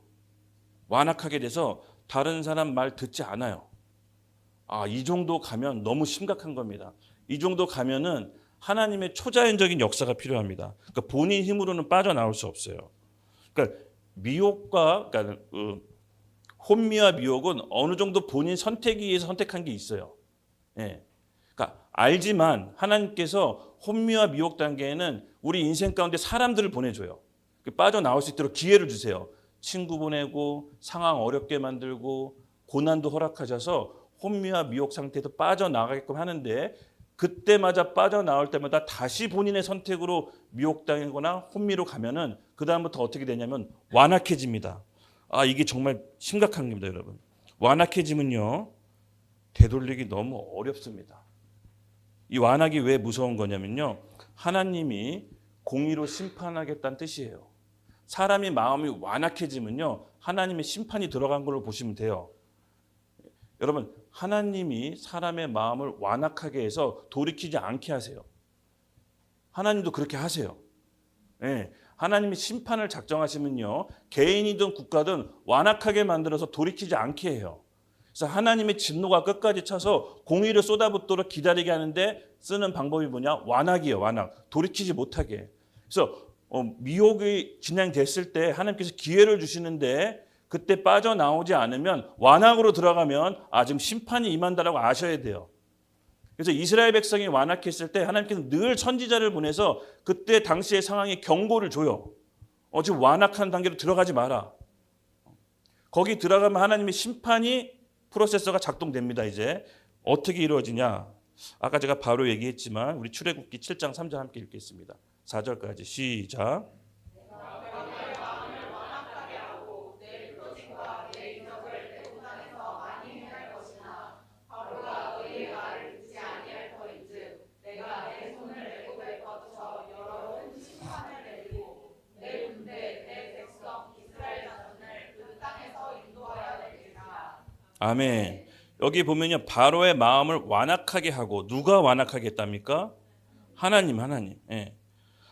완악하게 돼서 다른 사람 말 듣지 않아요. 이 정도 가면 너무 심각한 겁니다. 이 정도 가면은 하나님의 초자연적인 역사가 필요합니다. 그러니까 본인 힘으로는 빠져나올 수 없어요. 그러니까 미혹과 혼미와 미혹은 어느 정도 본인 선택에 의해서 선택한 게 있어요. 그러니까 알지만 하나님께서 혼미와 미혹 단계에는 우리 인생 가운데 사람들을 보내줘요. 빠져나올 수 있도록 기회를 주세요. 친구 보내고 상황 어렵게 만들고 고난도 허락하셔서 혼미와 미혹 상태에서 빠져나가게끔 하는데 그때마다 빠져나올 때마다 다시 본인의 선택으로 미혹당하거나 혼미로 가면은 그 다음부터 어떻게 되냐면 완악해집니다. 이게 정말 심각한 겁니다, 여러분. 완악해지면요 되돌리기 너무 어렵습니다. 이 완악이 왜 무서운 거냐면요, 하나님이 공의로 심판하겠다는 뜻이에요. 사람이 마음이 완악해지면요 하나님의 심판이 들어간 걸로 보시면 돼요. 여러분, 하나님이 사람의 마음을 완악하게 해서 돌이키지 않게 하세요. 하나님도 그렇게 하세요. 네. 하나님이 심판을 작정하시면요 개인이든 국가든 완악하게 만들어서 돌이키지 않게 해요. 그래서 하나님의 진노가 끝까지 차서 공의를 쏟아붓도록 기다리게 하는데 쓰는 방법이 뭐냐? 완악이에요. 완악. 돌이키지 못하게. 그래서 미혹이 진행됐을 때 하나님께서 기회를 주시는데 그때 빠져나오지 않으면 완악으로 들어가면 지금 심판이 임한다라고 아셔야 돼요. 그래서 이스라엘 백성이 완악했을 때 하나님께서 늘 선지자를 보내서 그때 당시의 상황에 경고를 줘요. 지금 완악한 단계로 들어가지 마라. 거기 들어가면 하나님의 심판이 프로세서가 작동됩니다. 이제 어떻게 이루어지냐? 아까 제가 바로 얘기했지만 우리 출애굽기 7장 3절 함께 읽겠습니다. 4절까지 시작. 아멘. 여기 보면요 바로의 마음을 완악하게 하고, 누가 완악하게 했답니까? 하나님. 예.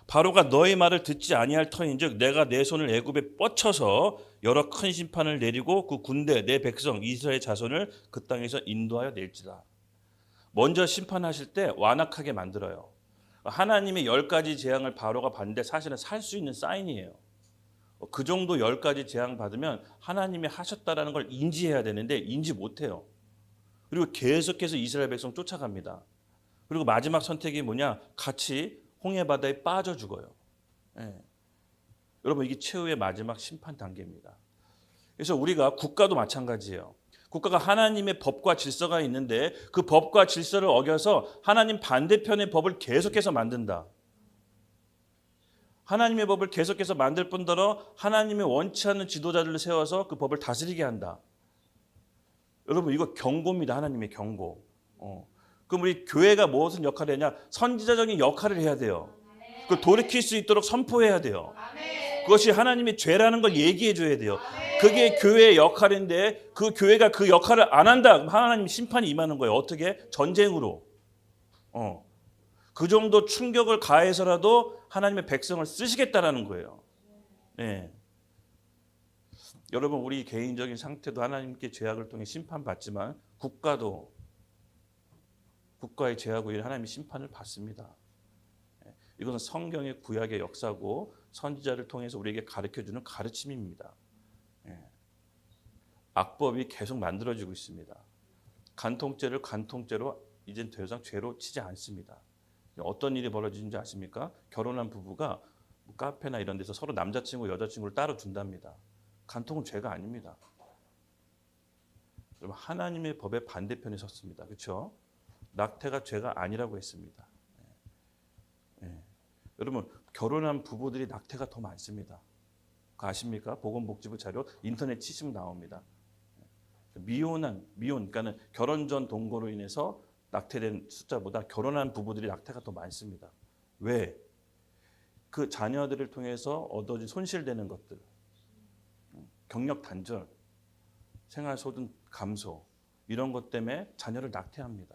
바로가 너의 말을 듣지 아니할 터인즉 내가 내 손을 애굽에 뻗쳐서 여러 큰 심판을 내리고 그 군대 내 백성 이스라엘 자손을 그 땅에서 인도하여 낼지라. 먼저 심판하실 때 완악하게 만들어요. 하나님의 10가지 재앙을 바로가 받는데 사실은 살 수 있는 사인이에요. 그 정도 10가지 재앙 받으면 하나님이 하셨다라는 걸 인지해야 되는데 인지 못해요. 그리고 계속해서 이스라엘 백성 쫓아갑니다. 그리고 마지막 선택이 뭐냐? 같이 홍해 바다에 빠져 죽어요. 예. 여러분, 이게 최후의 마지막 심판 단계입니다. 그래서 우리가 국가도 마찬가지예요. 국가가 하나님의 법과 질서가 있는데 그 법과 질서를 어겨서 하나님 반대편의 법을 계속해서 만든다. 하나님의 법을 계속해서 만들 뿐더러 하나님의 원치 않는 지도자들을 세워서 그 법을 다스리게 한다. 여러분, 이거 경고입니다. 하나님의 경고. 그럼 우리 교회가 무슨 역할을 하냐? 선지자적인 역할을 해야 돼요. 그걸 돌이킬 수 있도록 선포해야 돼요. 그것이 하나님의 죄라는 걸 얘기해 줘야 돼요. 그게 교회의 역할인데 그 교회가 그 역할을 안 한다. 하나님 심판이 임하는 거예요. 어떻게? 전쟁으로. 그 정도 충격을 가해서라도 하나님의 백성을 쓰시겠다라는 거예요. 네. 여러분, 우리 개인적인 상태도 하나님께 죄악을 통해 심판받지만 국가도 국가의 죄악으로 인해 하나님의 심판을 받습니다. 이것은 성경의 구약의 역사고 선지자를 통해서 우리에게 가르쳐주는 가르침입니다. 악법이 계속 만들어지고 있습니다. 간통죄를 간통죄로 이젠 더 이상 죄로 치지 않습니다. 어떤 일이 벌어지는지 아십니까? 결혼한 부부가 카페나 이런 데서 서로 남자친구, 여자친구를 따로 둔답니다. 간통은 죄가 아닙니다. 여러분, 하나님의 법의 반대편에 섰습니다. 그렇죠? 낙태가 죄가 아니라고 했습니다. 여러분, 결혼한 부부들이 낙태가 더 많습니다. 그거 아십니까? 보건복지부 자료 인터넷 치시면 나옵니다. 미혼, 그러니까는 결혼 전 동거로 인해서 낙태된 숫자보다 결혼한 부부들이 낙태가 더 많습니다. 왜? 그 자녀들을 통해서 얻어진 손실되는 것들, 경력 단절, 생활소득 감소, 이런 것 때문에 자녀를 낙태합니다.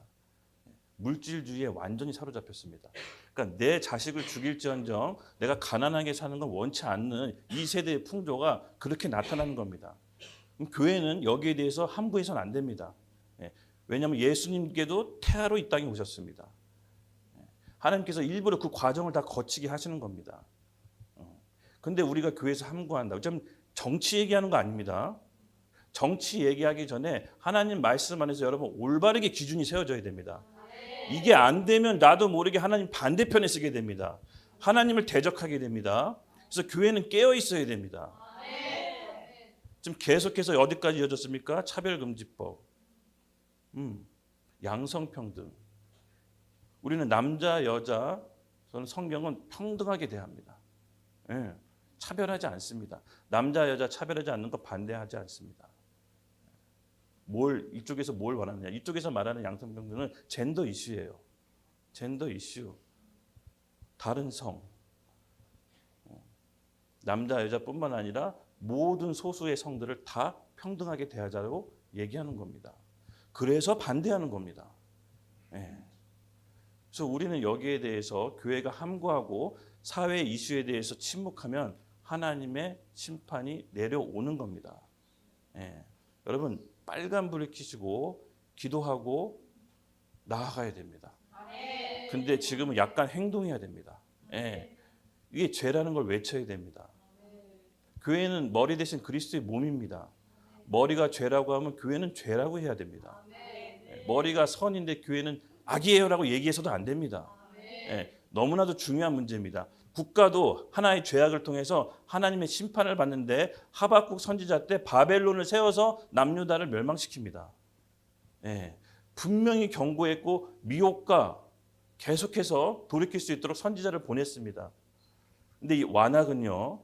물질주의에 완전히 사로잡혔습니다. 그러니까 내 자식을 죽일지언정 내가 가난하게 사는 건 원치 않는 이 세대의 풍조가 그렇게 나타나는 겁니다. 교회는 여기에 대해서 함구해서는 안 됩니다. 왜냐하면 예수님께도 태아로 이 땅에 오셨습니다. 하나님께서 일부러 그 과정을 다 거치게 하시는 겁니다. 그런데 우리가 교회에서 함구한다. 좀 정치 얘기하는 거 아닙니다. 정치 얘기하기 전에 하나님 말씀 안에서 여러분 올바르게 기준이 세워져야 됩니다. 이게 안 되면 나도 모르게 하나님 반대편에 쓰게 됩니다. 하나님을 대적하게 됩니다. 그래서 교회는 깨어 있어야 됩니다. 지금 계속해서 어디까지 이어졌습니까? 차별금지법. 양성평등. 우리는 남자, 여자, 저는 성경은 평등하게 대합니다. 예, 차별하지 않습니다. 남자, 여자 차별하지 않는 거 반대하지 않습니다. 이쪽에서 뭘 말하느냐? 이쪽에서 말하는 양성평등은 젠더 이슈예요. 젠더 이슈. 다른 성. 남자, 여자뿐만 아니라 모든 소수의 성들을 다 평등하게 대하자고 얘기하는 겁니다. 그래서 반대하는 겁니다. 예. 그래서 우리는 여기에 대해서 교회가 함구하고 사회 이슈에 대해서 침묵하면 하나님의 심판이 내려오는 겁니다. 예. 여러분 빨간불을 켜시고 기도하고 나아가야 됩니다. 근데 지금은 약간 행동해야 됩니다. 예. 이게 죄라는 걸 외쳐야 됩니다. 교회는 머리 대신 그리스도의 몸입니다. 머리가 죄라고 하면 교회는 죄라고 해야 됩니다. 머리가 선인데 교회는 악이에요라고 얘기해서도 안 됩니다. 너무나도 중요한 문제입니다. 국가도 하나의 죄악을 통해서 하나님의 심판을 받는데 하박국 선지자 때 바벨론을 세워서 남유다를 멸망시킵니다. 분명히 경고했고 미혹과 계속해서 돌이킬 수 있도록 선지자를 보냈습니다. 근데 이 완악은요,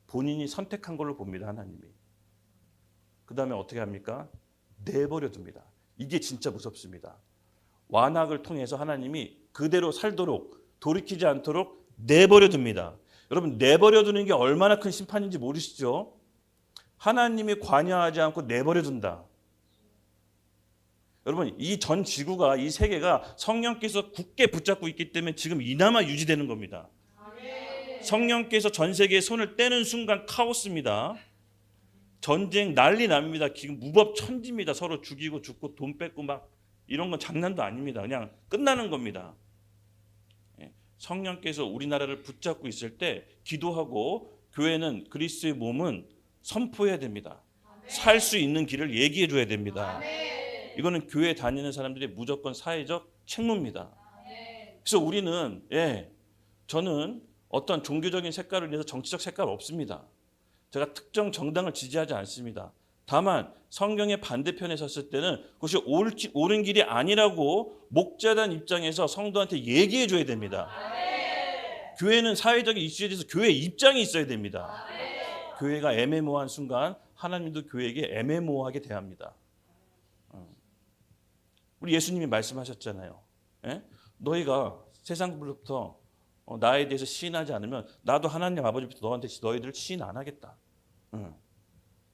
본인이 선택한 걸로 봅니다. 하나님이. 그 다음에 어떻게 합니까? 내버려 둡니다. 이게 진짜 무섭습니다. 완악을 통해서 하나님이 그대로 살도록 돌이키지 않도록 내버려 둡니다. 여러분 내버려 두는 게 얼마나 큰 심판인지 모르시죠? 하나님이 관여하지 않고 내버려 둔다. 여러분 이 전 지구가 이 세계가 성령께서 굳게 붙잡고 있기 때문에 지금 이나마 유지되는 겁니다. 성령께서 전 세계에 손을 떼는 순간 카오스입니다. 전쟁 난리 납니다. 지금 무법천지입니다. 서로 죽이고 죽고 돈 뺏고 막 이런 건 장난도 아닙니다. 그냥 끝나는 겁니다. 성령께서 우리나라를 붙잡고 있을 때 기도하고 교회는 그리스도의 몸은 선포해야 됩니다. 살 수 있는 길을 얘기해 줘야 됩니다. 이거는 교회 다니는 사람들의 무조건 사회적 책무입니다. 그래서 우리는 저는 어떤 종교적인 색깔을 위해서 정치적 색깔 없습니다. 제가 특정 정당을 지지하지 않습니다. 다만 성경의 반대편에 섰을 때는 그것이 옳은 길이 아니라고 목자단 입장에서 성도한테 얘기해 줘야 됩니다. 교회는 사회적인 이슈에 대해서 교회의 입장이 있어야 됩니다. 교회가 애매모호한 순간 하나님도 교회에게 애매모호하게 대합니다. 우리 예수님이 말씀하셨잖아요. 너희가 세상부터 나에 대해서 시인하지 않으면 나도 하나님 아버지부터 너희들을 시인 안 하겠다.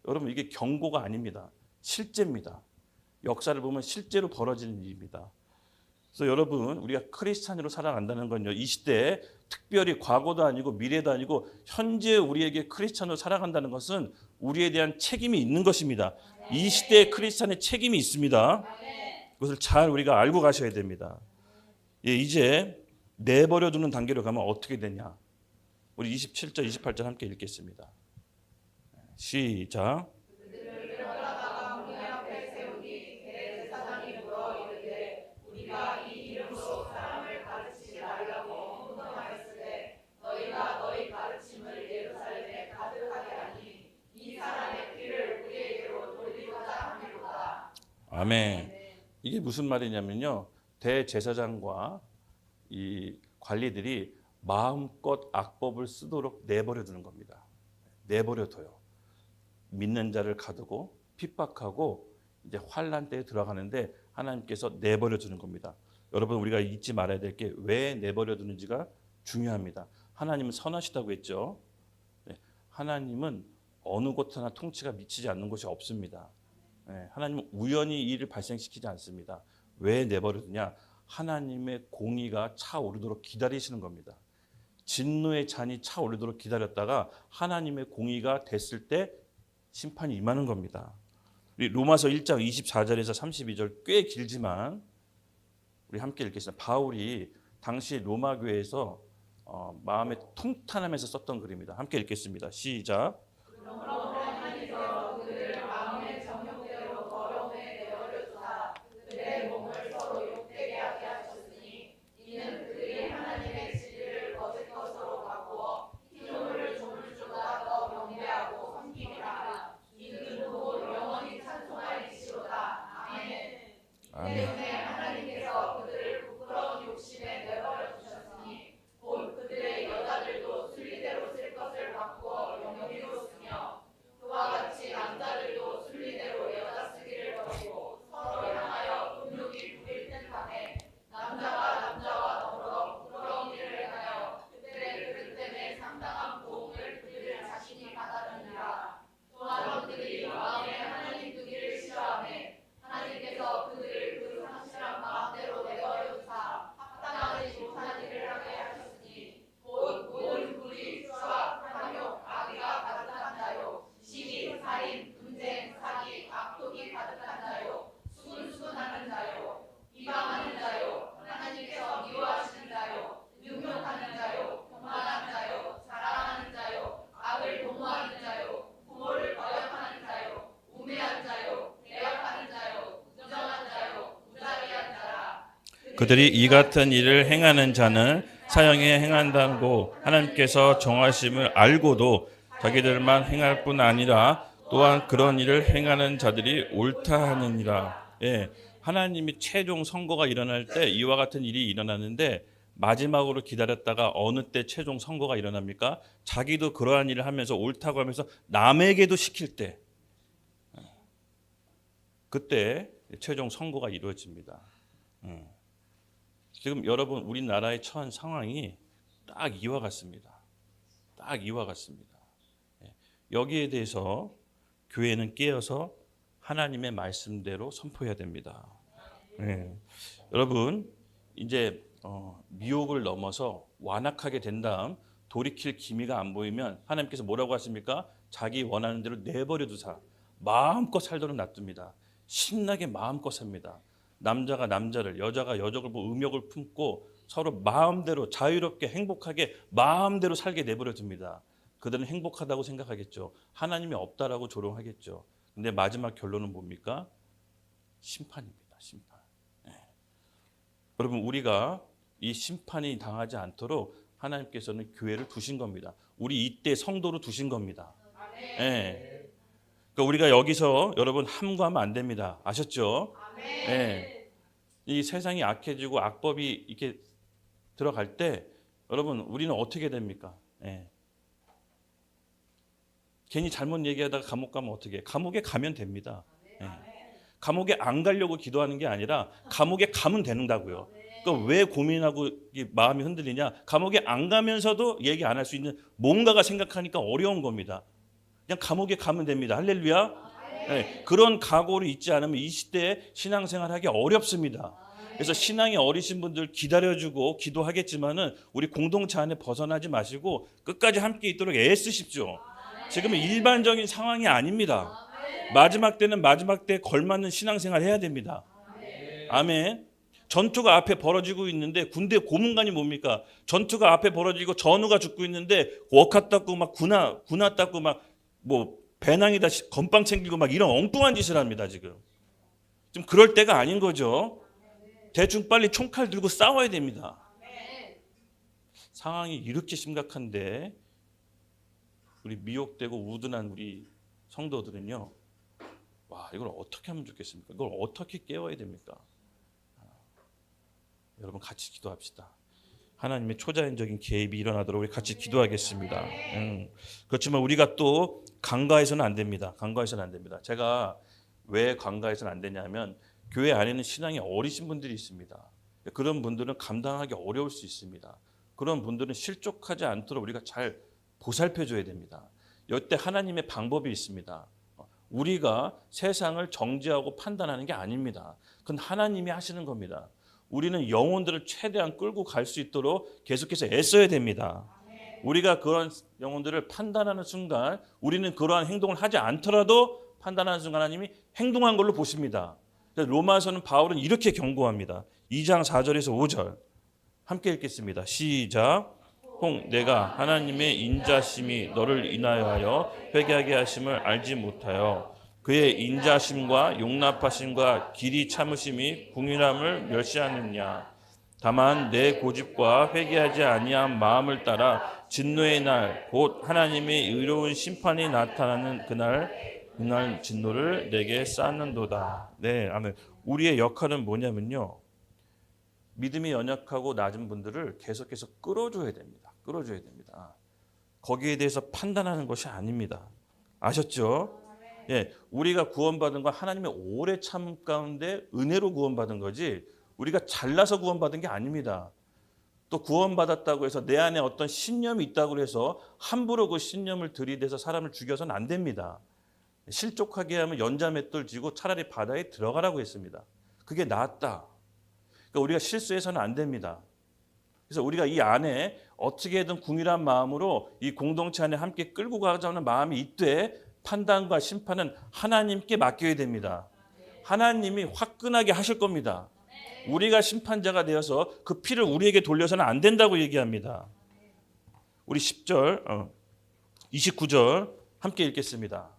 여러분 이게 경고가 아닙니다. 실제입니다. 역사를 보면 실제로 벌어지는 일입니다. 그래서 여러분 우리가 크리스찬으로 살아간다는 건요. 이 시대에 특별히 과거도 아니고 미래도 아니고 현재 우리에게 크리스찬으로 살아간다는 것은 우리에 대한 책임이 있는 것입니다. 이 시대에 크리스찬의 책임이 있습니다. 그것을 잘 우리가 알고 가셔야 됩니다. 이제 내버려두는 단계로 가면 어떻게 되냐. 우리 27절 28절 함께 읽겠습니다. 시작. 아멘. 이게 무슨 말이냐면요. 대제사장과 이 관리들이 마음껏 악법을 쓰도록 내버려 두는 겁니다. 내버려 둬요. 믿는 자를 가두고 핍박하고 이제 환난 때에 들어가는데 하나님께서 내버려 두는 겁니다. 여러분 우리가 잊지 말아야 될 게 왜 내버려 두는지가 중요합니다. 하나님은 선하시다고 했죠. 하나님은 어느 곳 하나 통치가 미치지 않는 곳이 없습니다. 하나님은 우연히 이 일을 발생시키지 않습니다. 왜 내버려 두냐? 하나님의 공의가 차오르도록 기다리시는 겁니다. 진노의 잔이 차오르도록 기다렸다가 하나님의 공의가 됐을 때 심판이 임하는 겁니다. 우리 로마서 1장 24절에서 32절 꽤 길지만 우리 함께 읽겠습니다. 바울이 당시 로마 교회에서 마음에 통탄하면서 썼던 글입니다. 함께 읽겠습니다. 시작. 그들이 이 같은 일을 행하는 자는 사형에 행한다고 하나님께서 정하심을 알고도 자기들만 행할 뿐 아니라 또한 그런 일을 행하는 자들이 옳다 하느니라. 예, 하나님이 최종 선거가 일어날 때 이와 같은 일이 일어나는데 마지막으로 기다렸다가 어느 때 최종 선거가 일어납니까? 자기도 그러한 일을 하면서 옳다고 하면서 남에게도 시킬 때, 그때 최종 선거가 이루어집니다. 지금 여러분 우리나라의 처한 상황이 딱 이와 같습니다. 딱 이와 같습니다. 여기에 대해서 교회는 깨어서 하나님의 말씀대로 선포해야 됩니다. 여러분 이제 미혹을 넘어서 완악하게 된 다음 돌이킬 기미가 안 보이면 하나님께서 뭐라고 하십니까? 자기 원하는 대로 내버려 두사 마음껏 살도록 놔둡니다. 신나게 마음껏 삽니다. 남자가 남자를, 여자가 여자를 보고 음욕을 품고 서로 마음대로 자유롭게 행복하게 마음대로 살게 내버려 둡니다. 그들은 행복하다고 생각하겠죠. 하나님이 없다라고 조롱하겠죠. 근데 마지막 결론은 뭡니까? 심판입니다. 심판. 여러분 우리가 이 심판이 당하지 않도록 하나님께서는 교회를 두신 겁니다. 우리 이때 성도로 두신 겁니다. 그러니까 우리가 여기서 여러분 함구하면 안 됩니다. 아셨죠? 이 세상이 악해지고 악법이 이렇게 들어갈 때 여러분 우리는 어떻게 됩니까? 괜히 잘못 얘기하다가 감옥 가면 어떻게? 감옥에 가면 됩니다. 감옥에 안 가려고 기도하는 게 아니라 감옥에 가면 된다고요. 그러니까 왜 고민하고 마음이 흔들리냐? 감옥에 안 가면서도 얘기 안 할 수 있는 뭔가가 생각하니까 어려운 겁니다. 그냥 감옥에 가면 됩니다. 할렐루야. 그런 각오를 잊지 않으면 이 시대에 신앙생활하기 어렵습니다. 그래서 신앙이 어리신 분들 기다려주고 기도하겠지만은 우리 공동체 안에 벗어나지 마시고 끝까지 함께 있도록 애쓰십시오. 지금은 일반적인 상황이 아닙니다. 마지막 때는 마지막 때에 걸맞는 신앙생활 해야 됩니다. 아멘. 전투가 앞에 벌어지고 있는데 군대 고문관이 뭡니까? 전투가 앞에 벌어지고 전우가 죽고 있는데 워카 닦고 막 군화 닦고 막 뭐 배낭에다 건빵 챙기고 막 이런 엉뚱한 짓을 합니다. 지금 그럴 때가 아닌 거죠. 대충 빨리 총칼 들고 싸워야 됩니다. 상황이 이렇게 심각한데 우리 미혹되고 우둔한 우리 성도들은요, 와 이걸 어떻게 하면 좋겠습니까? 이걸 어떻게 깨워야 됩니까? 여러분 같이 기도합시다. 하나님의 초자연적인 개입이 일어나도록 우리 같이 기도하겠습니다. 그렇지만 우리가 또 간과해서는 안 됩니다. 간과해서는 안 됩니다. 제가 왜 간과해서는 안 되냐면 교회 안에는 신앙이 어리신 분들이 있습니다. 그런 분들은 감당하기 어려울 수 있습니다. 그런 분들은 실족하지 않도록 우리가 잘 보살펴줘야 됩니다. 이때 하나님의 방법이 있습니다. 우리가 세상을 정죄하고 판단하는 게 아닙니다. 그건 하나님이 하시는 겁니다. 우리는 영혼들을 최대한 끌고 갈 수 있도록 계속해서 애써야 됩니다. 우리가 그런 영혼들을 판단하는 순간 우리는 그러한 행동을 하지 않더라도 판단하는 순간 하나님이 행동한 걸로 보십니다. 로마서는 바울은 이렇게 경고합니다. 2장 4절에서 5절 함께 읽겠습니다. 시작. 혹 내가 하나님의 인자심이 너를 인하여 회개하게 하심을 알지 못하여 그의 인자심과 용납하심과 길이 참으심이 궁일함을 멸시하느냐. 다만 내 고집과 회개하지 아니한 마음을 따라 진노의 날 곧 하나님의 의로운 심판이 나타나는 그날 진노를 내게 쌓는도다. 네, 아멘. 우리의 역할은 뭐냐면요, 믿음이 연약하고 낮은 분들을 계속해서 끌어줘야 됩니다. 끌어줘야 됩니다. 거기에 대해서 판단하는 것이 아닙니다. 아셨죠? 예, 우리가 구원받은 건 하나님의 오래 참 가운데 은혜로 구원받은 거지 우리가 잘나서 구원받은 게 아닙니다. 또 구원받았다고 해서 내 안에 어떤 신념이 있다고 해서 함부로 그 신념을 들이대서 사람을 죽여서는 안 됩니다. 실족하게 하면 연자맷돌 쥐고 차라리 바다에 들어가라고 했습니다. 그게 낫다. 그러니까 우리가 실수해서는 안 됩니다. 그래서 우리가 이 안에 어떻게든 궁일한 마음으로 이 공동체 안에 함께 끌고 가자는 마음이 있되 판단과 심판은 하나님께 맡겨야 됩니다. 하나님이 화끈하게 하실 겁니다. 우리가 심판자가 되어서 그 피를 우리에게 돌려서는 안 된다고 얘기합니다. 우리 10절, 29절 함께 읽겠습니다.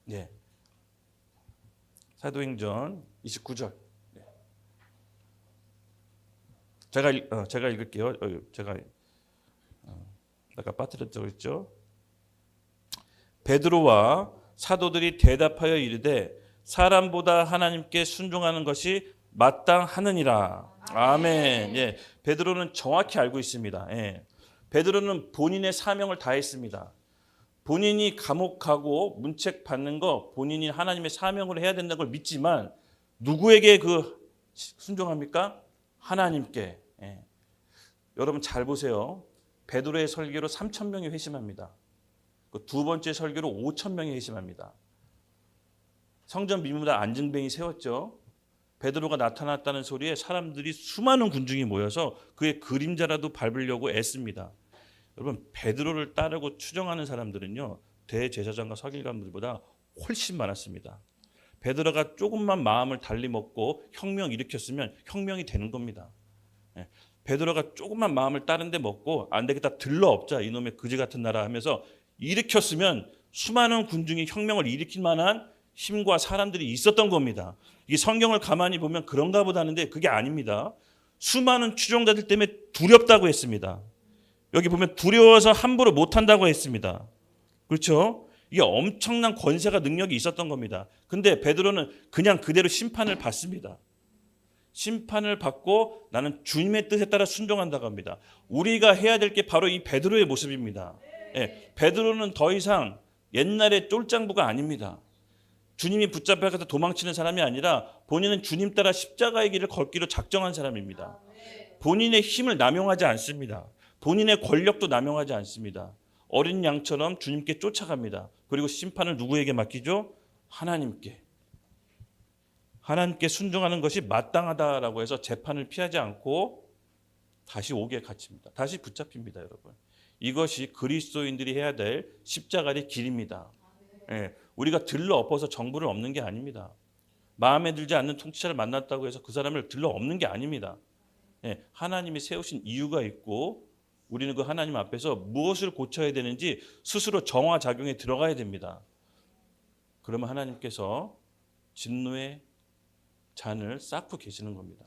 네. 사도행전 29절. 네. 제가 읽을게요. 제가 아까 빠뜨렸다고 했죠. 베드로와 사도들이 대답하여 이르되 사람보다 하나님께 순종하는 것이 마땅하느니라. 아멘. 예, 베드로는 정확히 알고 있습니다. 예, 베드로는 본인의 사명을 다했습니다. 본인이 감옥 가고 문책 받는 거 본인이 하나님의 사명을 해야 된다는 걸 믿지만 누구에게 순종합니까? 하나님께. 예. 여러분 잘 보세요. 베드로의 설교로 3,000명이 회심합니다. 두 번째 설교로 5,000명이 회심합니다. 성전 미문에 안증뱅이 세웠죠. 베드로가 나타났다는 소리에 사람들이 수많은 군중이 모여서 그의 그림자라도 밟으려고 애씁니다. 여러분 베드로를 따르고 추종하는 사람들은요 대제사장과 서기관들보다 훨씬 많았습니다. 베드로가 조금만 마음을 달리 먹고 혁명 일으켰으면 혁명이 되는 겁니다. 베드로가 조금만 마음을 다른 데 먹고 안 되겠다 들러 엎자 이놈의 그지 같은 나라 하면서 일으켰으면 수많은 군중이 혁명을 일으킬 만한 힘과 사람들이 있었던 겁니다. 이게 성경을 가만히 보면 그런가 보다 하는데 그게 아닙니다. 수많은 추종자들 때문에 두렵다고 했습니다. 여기 보면 두려워서 함부로 못한다고 했습니다. 그렇죠? 이게 엄청난 권세가 능력이 있었던 겁니다. 근데 베드로는 그냥 그대로 심판을 받습니다. 심판을 받고 나는 주님의 뜻에 따라 순종한다고 합니다. 우리가 해야 될 게 바로 이 베드로의 모습입니다. 예, 베드로는 더 이상 옛날의 쫄장부가 아닙니다. 주님이 붙잡혀서 도망치는 사람이 아니라 본인은 주님 따라 십자가의 길을 걷기로 작정한 사람입니다. 본인의 힘을 남용하지 않습니다. 본인의 권력도 남용하지 않습니다. 어린 양처럼 주님께 쫓아갑니다. 그리고 심판을 누구에게 맡기죠? 하나님께. 하나님께 순종하는 것이 마땅하다라고 해서 재판을 피하지 않고 다시 옥에 갇힙니다. 다시 붙잡힙니다, 여러분. 이것이 그리스도인들이 해야 될 십자가의 길입니다. 예, 우리가 들러 엎어서 정부를 엎는 게 아닙니다. 마음에 들지 않는 통치자를 만났다고 해서 그 사람을 들러 엎는 게 아닙니다. 예, 하나님이 세우신 이유가 있고 우리는 그 하나님 앞에서 무엇을 고쳐야 되는지 스스로 정화작용에 들어가야 됩니다. 그러면 하나님께서 진노의 잔을 쌓고 계시는 겁니다.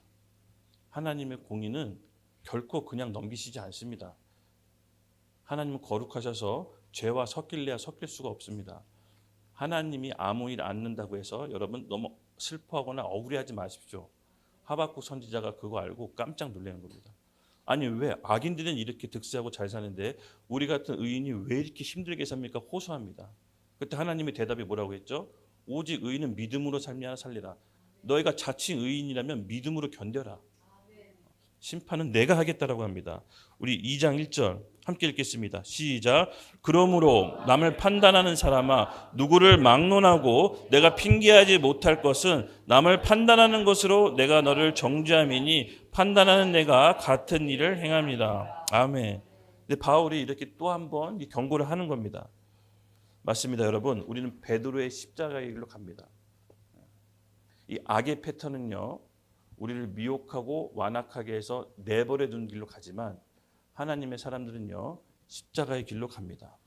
하나님의 공의는 결코 그냥 넘기시지 않습니다. 하나님은 거룩하셔서 죄와 섞일래야 섞일 수가 없습니다. 하나님이 아무 일 않는다고 해서 여러분 너무 슬퍼하거나 억울해하지 마십시오. 하박국 선지자가 그거 알고 깜짝 놀라는 겁니다. 아니 왜 악인들은 이렇게 득세하고 잘 사는데 우리 같은 의인이 왜 이렇게 힘들게 삽니까? 호소합니다. 그때 하나님의 대답이 뭐라고 했죠? 오직 의인은 믿음으로 살리라. 너희가 자칭 의인이라면 믿음으로 견뎌라. 심판은 내가 하겠다라고 합니다. 우리 2장 1절 함께 읽겠습니다. 시작. 그러므로 남을 판단하는 사람아 누구를 막론하고 내가 핑계하지 못할 것은 남을 판단하는 것으로 내가 너를 정죄함이니 판단하는 내가 같은 일을 행합니다. 아멘. 근데 바울이 이렇게 또 한 번 경고를 하는 겁니다. 맞습니다, 여러분. 우리는 베드로의 십자가의 길로 갑니다. 이 악의 패턴은요. 우리를 미혹하고 완악하게 해서 내버려 둔 길로 가지만 하나님의 사람들은요. 십자가의 길로 갑니다.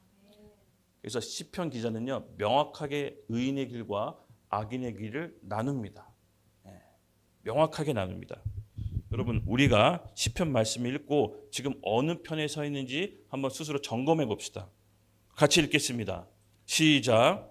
그래서 시편 기자는요. 명확하게 의인의 길과 악인의 길을 나눕니다. 명확하게 나눕니다. 여러분 우리가 시편 말씀을 읽고 지금 어느 편에 서 있는지 한번 스스로 점검해 봅시다. 같이 읽겠습니다. 시작.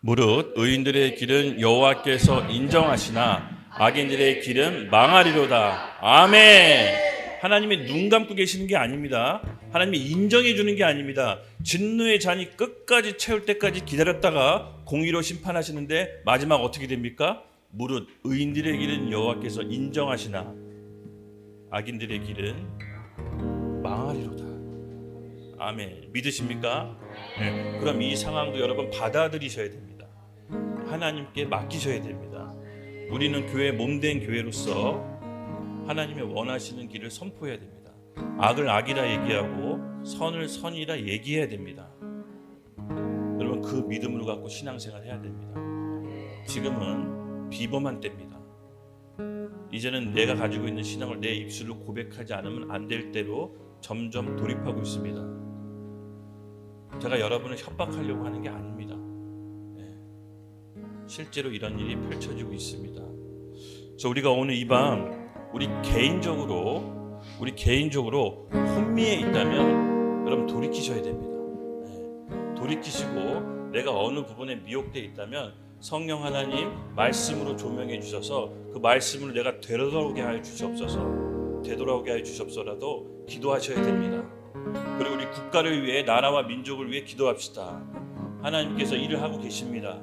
무릇 의인들의 길은 여호와께서 인정하시나 악인들의 길은 망하리로다. 아멘. 하나님이 눈 감고 계시는 게 아닙니다. 하나님이 인정해 주는 게 아닙니다. 진노의 잔이 끝까지 채울 때까지 기다렸다가 공의로 심판하시는데 마지막 어떻게 됩니까? 무릇 의인들의 길은 여호와께서 인정하시나 악인들의 길은 망하리로다. 아멘. 믿으십니까? 네. 그럼 이 상황도 여러분 받아들이셔야 됩니다. 하나님께 맡기셔야 됩니다. 우리는 교회 몸된 교회로서 하나님의 원하시는 길을 선포해야 됩니다. 악을 악이라 얘기하고 선을 선이라 얘기해야 됩니다. 여러분, 그 믿음으로 갖고 신앙생활 해야 됩니다. 지금은 비범한 때입니다. 이제는 내가 가지고 있는 신앙을 내 입술로 고백하지 않으면 안 될 때로 점점 돌입하고 있습니다. 제가 여러분을 협박하려고 하는 게 아닙니다. 실제로 이런 일이 펼쳐지고 있습니다. 그래서 우리가 오늘 이 밤 우리 개인적으로 혼미에 있다면 여러분 돌이키셔야 됩니다. 돌이키시고 내가 어느 부분에 미혹되어 있다면 성령 하나님 말씀으로 조명해 주셔서 그 말씀으로 내가 되돌아오게 하여 주시옵소서. 되돌아오게 하여 주시옵소서라도 기도하셔야 됩니다. 그리고 우리 국가를 위해, 나라와 민족을 위해 기도합시다. 하나님께서 일을 하고 계십니다.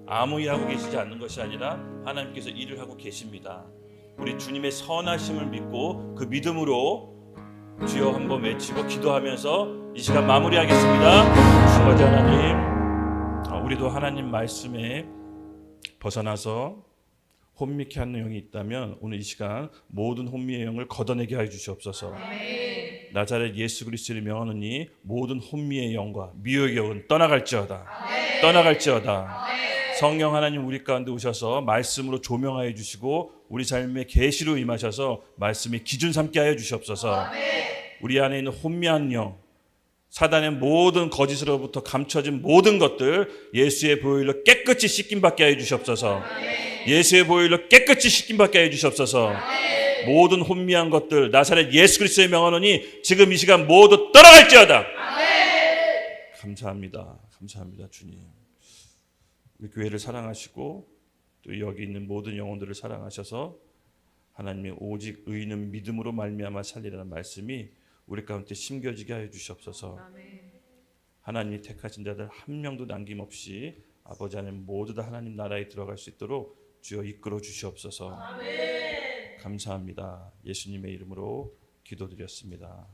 아무 일 하고 계시지 않는 것이 아니라 하나님께서 일을 하고 계십니다. 우리 주님의 선하심을 믿고 그 믿음으로 주여 한번 외치고 기도하면서 이 시간 마무리하겠습니다. 주 아버지 하나님, 우리도 하나님 말씀에 벗어나서 혼미케 하는 영이 있다면 오늘 이 시간 모든 혼미의 영을 걷어내게 하여 주시옵소서. 나자렛 예수 그리스도를 명하노니 모든 혼미의 영과 미혹의 영은 떠나갈지어다. 떠나갈지어다. 성령 하나님 우리 가운데 오셔서 말씀으로 조명하여 주시고 우리 삶에 계시로 임하셔서 말씀의 기준 삼게 하여 주시옵소서. 우리 안에 있는 혼미한 영, 사단의 모든 거짓으로부터 감춰진 모든 것들 예수의 보혈로 깨끗이 씻김받게 하여 주시옵소서. 예수의 보혈로 깨끗이 씻김받게 하여 주시옵소서. 모든 혼미한 것들 나사렛 예수 그리스도의 명하노니 지금 이 시간 모두 떠나갈지어다. 감사합니다. 감사합니다 주님. 우리 교회를 사랑하시고 또 여기 있는 모든 영혼들을 사랑하셔서 하나님의 오직 의인은 믿음으로 말미암아 살리라는 말씀이 우리 가운데 심겨지게 하여 주시옵소서. 하나님이 택하신 자들 한 명도 남김없이 아버지 하나님 모두 다 하나님 나라에 들어갈 수 있도록 주여 이끌어 주시옵소서. 감사합니다. 예수님의 이름으로 기도드렸습니다.